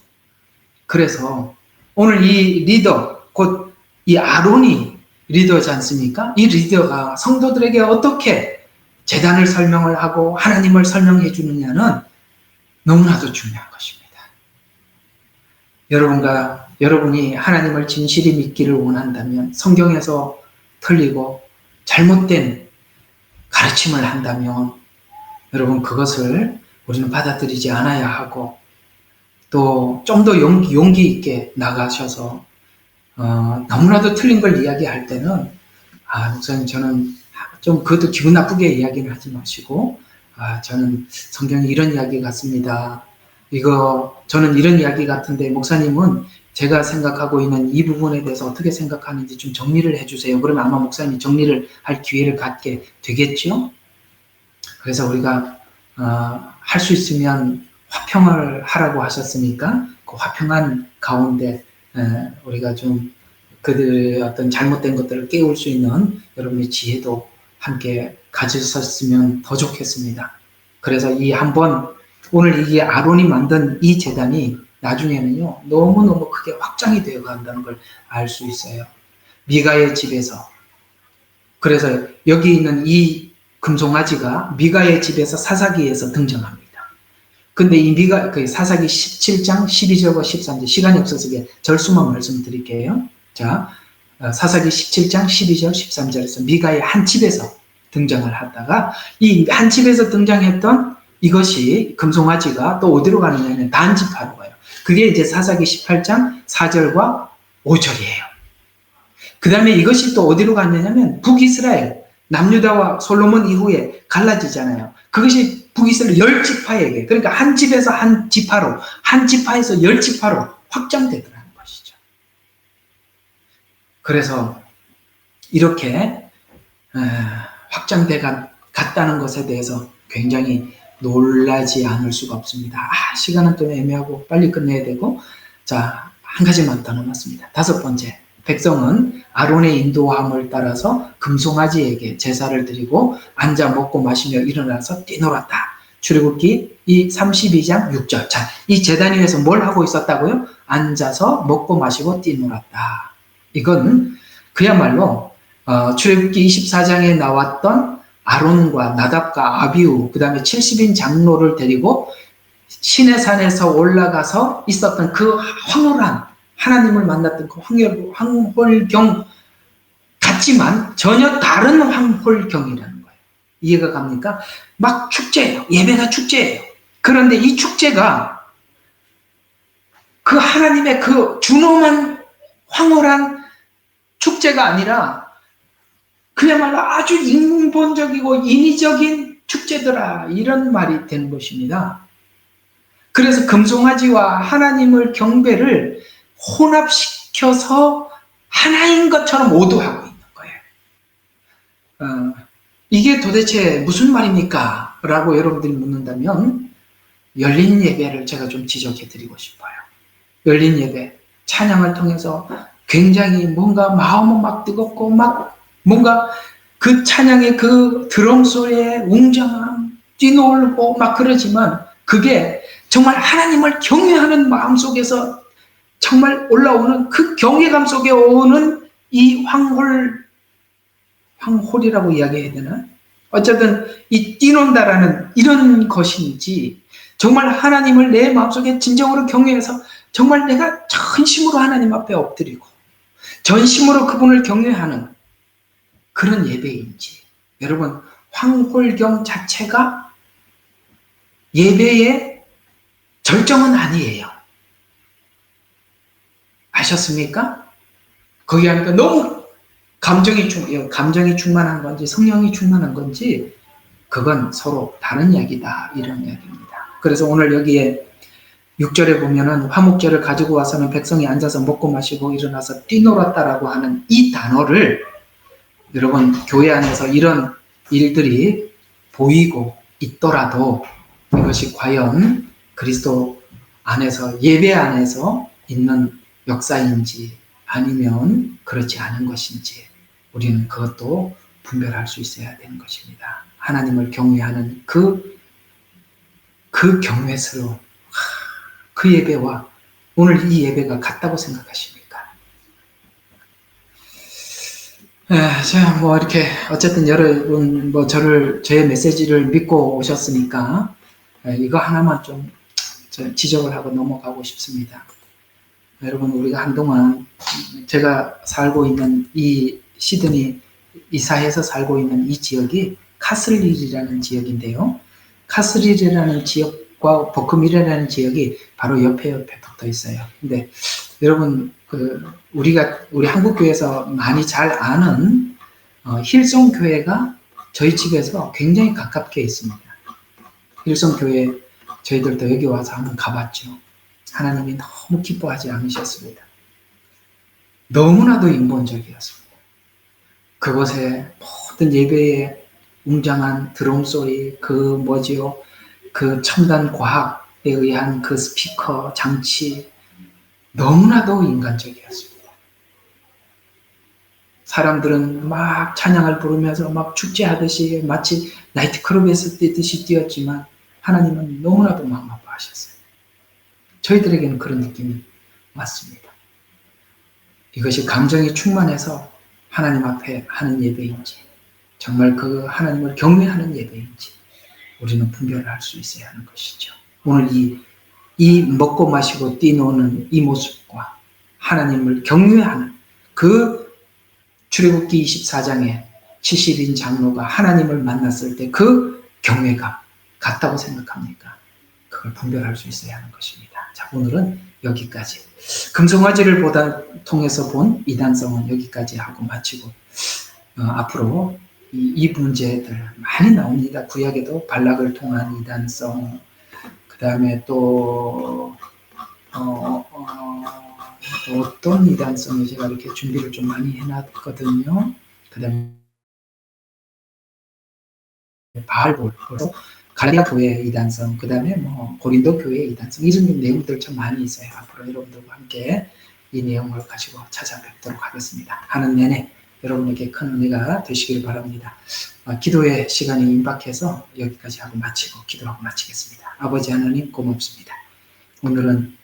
Speaker 1: 그래서 오늘 이 리더, 곧 이 아론이 리더지 않습니까? 이 리더가 성도들에게 어떻게 제단을 설명을 하고 하나님을 설명해 주느냐는 너무나도 중요한 것입니다. 여러분이 하나님을 진실히 믿기를 원한다면, 성경에서 틀리고 잘못된 가르침을 한다면 여러분 그것을 우리는 받아들이지 않아야 하고, 또 좀 더 용기 있게 나가셔서 너무나도 틀린 걸 이야기할 때는 목사님 저는 좀 그것도 기분 나쁘게 이야기는 하지 마시고, 저는 성경이 이런 이야기 같습니다. 저는 이런 이야기 같은데 목사님은 제가 생각하고 있는 이 부분에 대해서 어떻게 생각하는지 좀 정리를 해주세요. 그러면 아마 목사님이 정리를 할 기회를 갖게 되겠죠? 그래서 우리가 할 수 있으면 화평을 하라고 하셨으니까 그 화평한 가운데 우리가 좀 그들의 어떤 잘못된 것들을 깨울 수 있는 여러분의 지혜도 함께 가지셨으면 더 좋겠습니다. 그래서 오늘 이게 아론이 만든 이 제단이 나중에는요 너무너무 크게 확장이 되어 간다는 걸 알 수 있어요. 미가의 집에서, 그래서 여기 있는 이 금송아지가 미가의 집에서 사사기에서 등장합니다. 근데 이 사사기 17장 12절과 13절, 시간이 없어서 절수만 말씀드릴게요. 자, 사사기 17장 12절 13절에서 미가의 한 집에서 등장을 하다가, 이 한 집에서 등장했던 이것이 금송아지가 또 어디로 가느냐면 단지파로 가요. 그게 이제 사사기 18장 4절과 5절이에요. 그 다음에 이것이 또 어디로 갔느냐면 북이스라엘, 남유다와 솔로몬 이후에 갈라지잖아요. 그것이 북이스라엘 10지파에게, 그러니까 한 집에서 한 지파로, 한 지파에서 10지파로 확장되더라는 것이죠. 그래서 이렇게 확장돼 갔다는 것에 대해서 굉장히 놀라지 않을 수가 없습니다. 시간은 또 애매하고 빨리 끝내야 되고, 자, 한 가지만 더 남았습니다. 5번째, 백성은 아론의 인도함을 따라서 금송아지에게 제사를 드리고 앉아 먹고 마시며 일어나서 뛰놀았다. 출애굽기 32장 6절. 자, 이 제단 위에서 뭘 하고 있었다고요? 앉아서 먹고 마시고 뛰놀았다. 이건 그야말로 출애굽기 24장에 나왔던 아론과 나답과 아비후, 그 다음에 70인 장로를 데리고 시내산에서 올라가서 있었던 그 황홀한, 하나님을 만났던 그 황홀경 같지만 전혀 다른 황홀경이라는 거예요. 이해가 갑니까? 막 축제예요. 예배가 축제예요. 그런데 이 축제가 그 하나님의 그 준엄한 황홀한 축제가 아니라 그야말로 아주 인본적이고 인위적인 축제더라, 이런 말이 되는 것입니다. 그래서 금송아지와 하나님을 경배를 혼합시켜서 하나인 것처럼 오도하고 있는 거예요. 이게 도대체 무슨 말입니까? 라고 여러분들이 묻는다면 열린 예배를 제가 좀 지적해 드리고 싶어요. 열린 예배, 찬양을 통해서 굉장히 뭔가 마음은 막 뜨겁고 막 뭔가 그 찬양의 그 드럼 소리에 웅장함, 뛰놀고 막 그러지만 그게 정말 하나님을 경외하는 마음 속에서 정말 올라오는 그 경외감 속에 오는 이 황홀이라고 이야기해야 되나? 어쨌든 이 뛰논다라는 이런 것인지, 정말 하나님을 내 마음속에 진정으로 경외해서 정말 내가 전심으로 하나님 앞에 엎드리고 전심으로 그분을 경외하는 그런 예배인지, 여러분 황홀경 자체가 예배의 절정은 아니에요. 아셨습니까? 거기 하니까 너무 감정이 충만한 건지 성령이 충만한 건지 그건 서로 다른 이야기다, 이런 이야기입니다. 그래서 오늘 여기에 6절에 보면은 화목제를 가지고 와서는 백성이 앉아서 먹고 마시고 일어나서 뛰놀았다라고 하는 이 단어를, 여러분 교회 안에서 이런 일들이 보이고 있더라도 이것이 과연 그리스도 안에서, 예배 안에서 있는 역사인지 아니면 그렇지 않은 것인지 우리는 그것도 분별할 수 있어야 되는 것입니다. 하나님을 경외하는 그 경외스러운 그 예배와 오늘 이 예배가 같다고 생각하십니까? 제가 이렇게 어쨌든 여러분 저의 메시지를 믿고 오셨으니까 이거 하나만 좀 지적을 하고 넘어가고 싶습니다. 여러분, 우리가 한동안 제가 살고 있는 이 시드니 이사해서 살고 있는 이 지역이 카슬릴이라는 지역인데요. 카슬릴이라는 지역과 버크밀이라는 지역이 바로 옆에 붙어 있어요. 근데 여러분, 우리 한국 교회에서 많이 잘 아는 힐송 교회가 저희 집에서 굉장히 가깝게 있습니다. 힐송 교회 저희들도 여기 와서 한번 가봤죠. 하나님이 너무 기뻐하지 않으셨습니다. 너무나도 인본적이었습니다. 그곳에 모든 예배에 웅장한 드럼 소리, 그 첨단 과학에 의한 그 스피커 장치, 너무나도 인간적이었습니다. 사람들은 막 찬양을 부르면서 막 축제하듯이 마치 나이트클럽에서 뛰듯이 뛰었지만 하나님은 너무나도 마음 아파하셨어요. 저희들에게는 그런 느낌이 왔습니다. 이것이 감정이 충만해서 하나님 앞에 하는 예배인지, 정말 그 하나님을 경외하는 예배인지 우리는 분별을 할 수 있어야 하는 것이죠. 오늘 이 먹고 마시고 뛰노는 이 모습과 하나님을 경외하는 그 출애굽기 24장에 70인 장로가 하나님을 만났을 때 그 경외감 같다고 생각합니까? 그걸 분별할 수 있어야 하는 것입니다. 자, 오늘은 여기까지. 금송아지를 통해서 본 이단성은 여기까지 하고 마치고, 앞으로 이 문제들 많이 나옵니다. 구약에도 발락을 통한 이단성, 그 다음에 또 어떤 이단성을 제가 이렇게 준비를 좀 많이 해놨거든요. 그 다음에 바알볼, 갈리아 교회의 이단성, 그 다음에 고린도 교회의 이단성, 이런 내용들 참 많이 있어요. 앞으로 여러분들과 함께 이 내용을 가지고 찾아뵙도록 하겠습니다. 하는 내내 여러분에게 큰 은혜가 되시길 바랍니다. 기도의 시간이 임박해서 여기까지 하고 마치고 기도하고 마치겠습니다. 아버지 하나님 고맙습니다. 오늘은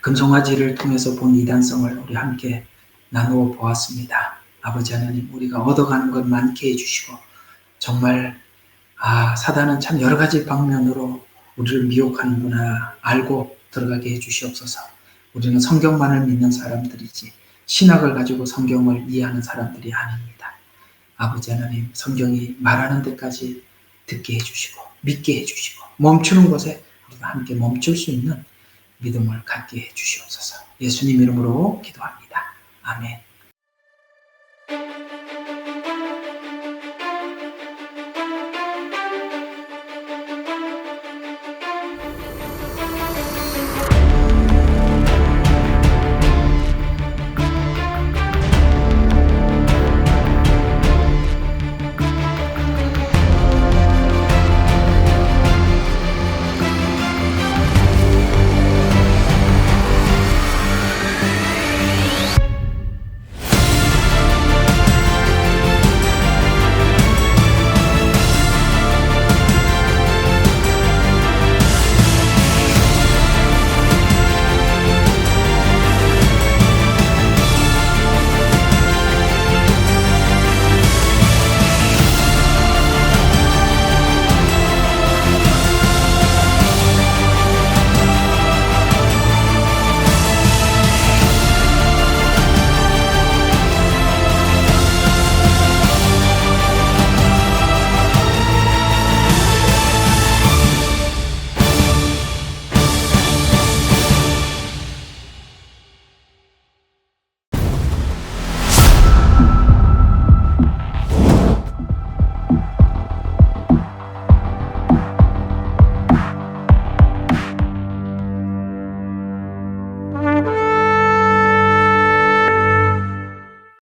Speaker 1: 금송아지를 통해서 본 이단성을 우리 함께 나누어 보았습니다. 아버지 하나님, 우리가 얻어가는 것 많게 해주시고, 정말 사단은 참 여러 가지 방면으로 우리를 미혹하는구나 알고 들어가게 해주시옵소서. 우리는 성경만을 믿는 사람들이지 신학을 가지고 성경을 이해하는 사람들이 아닙니다. 아버지 하나님, 성경이 말하는 데까지 듣게 해주시고 믿게 해주시고 멈추는 곳에 우리가 함께 멈출 수 있는 믿음을 갖게 해주시옵소서. 예수님 이름으로 기도합니다. 아멘.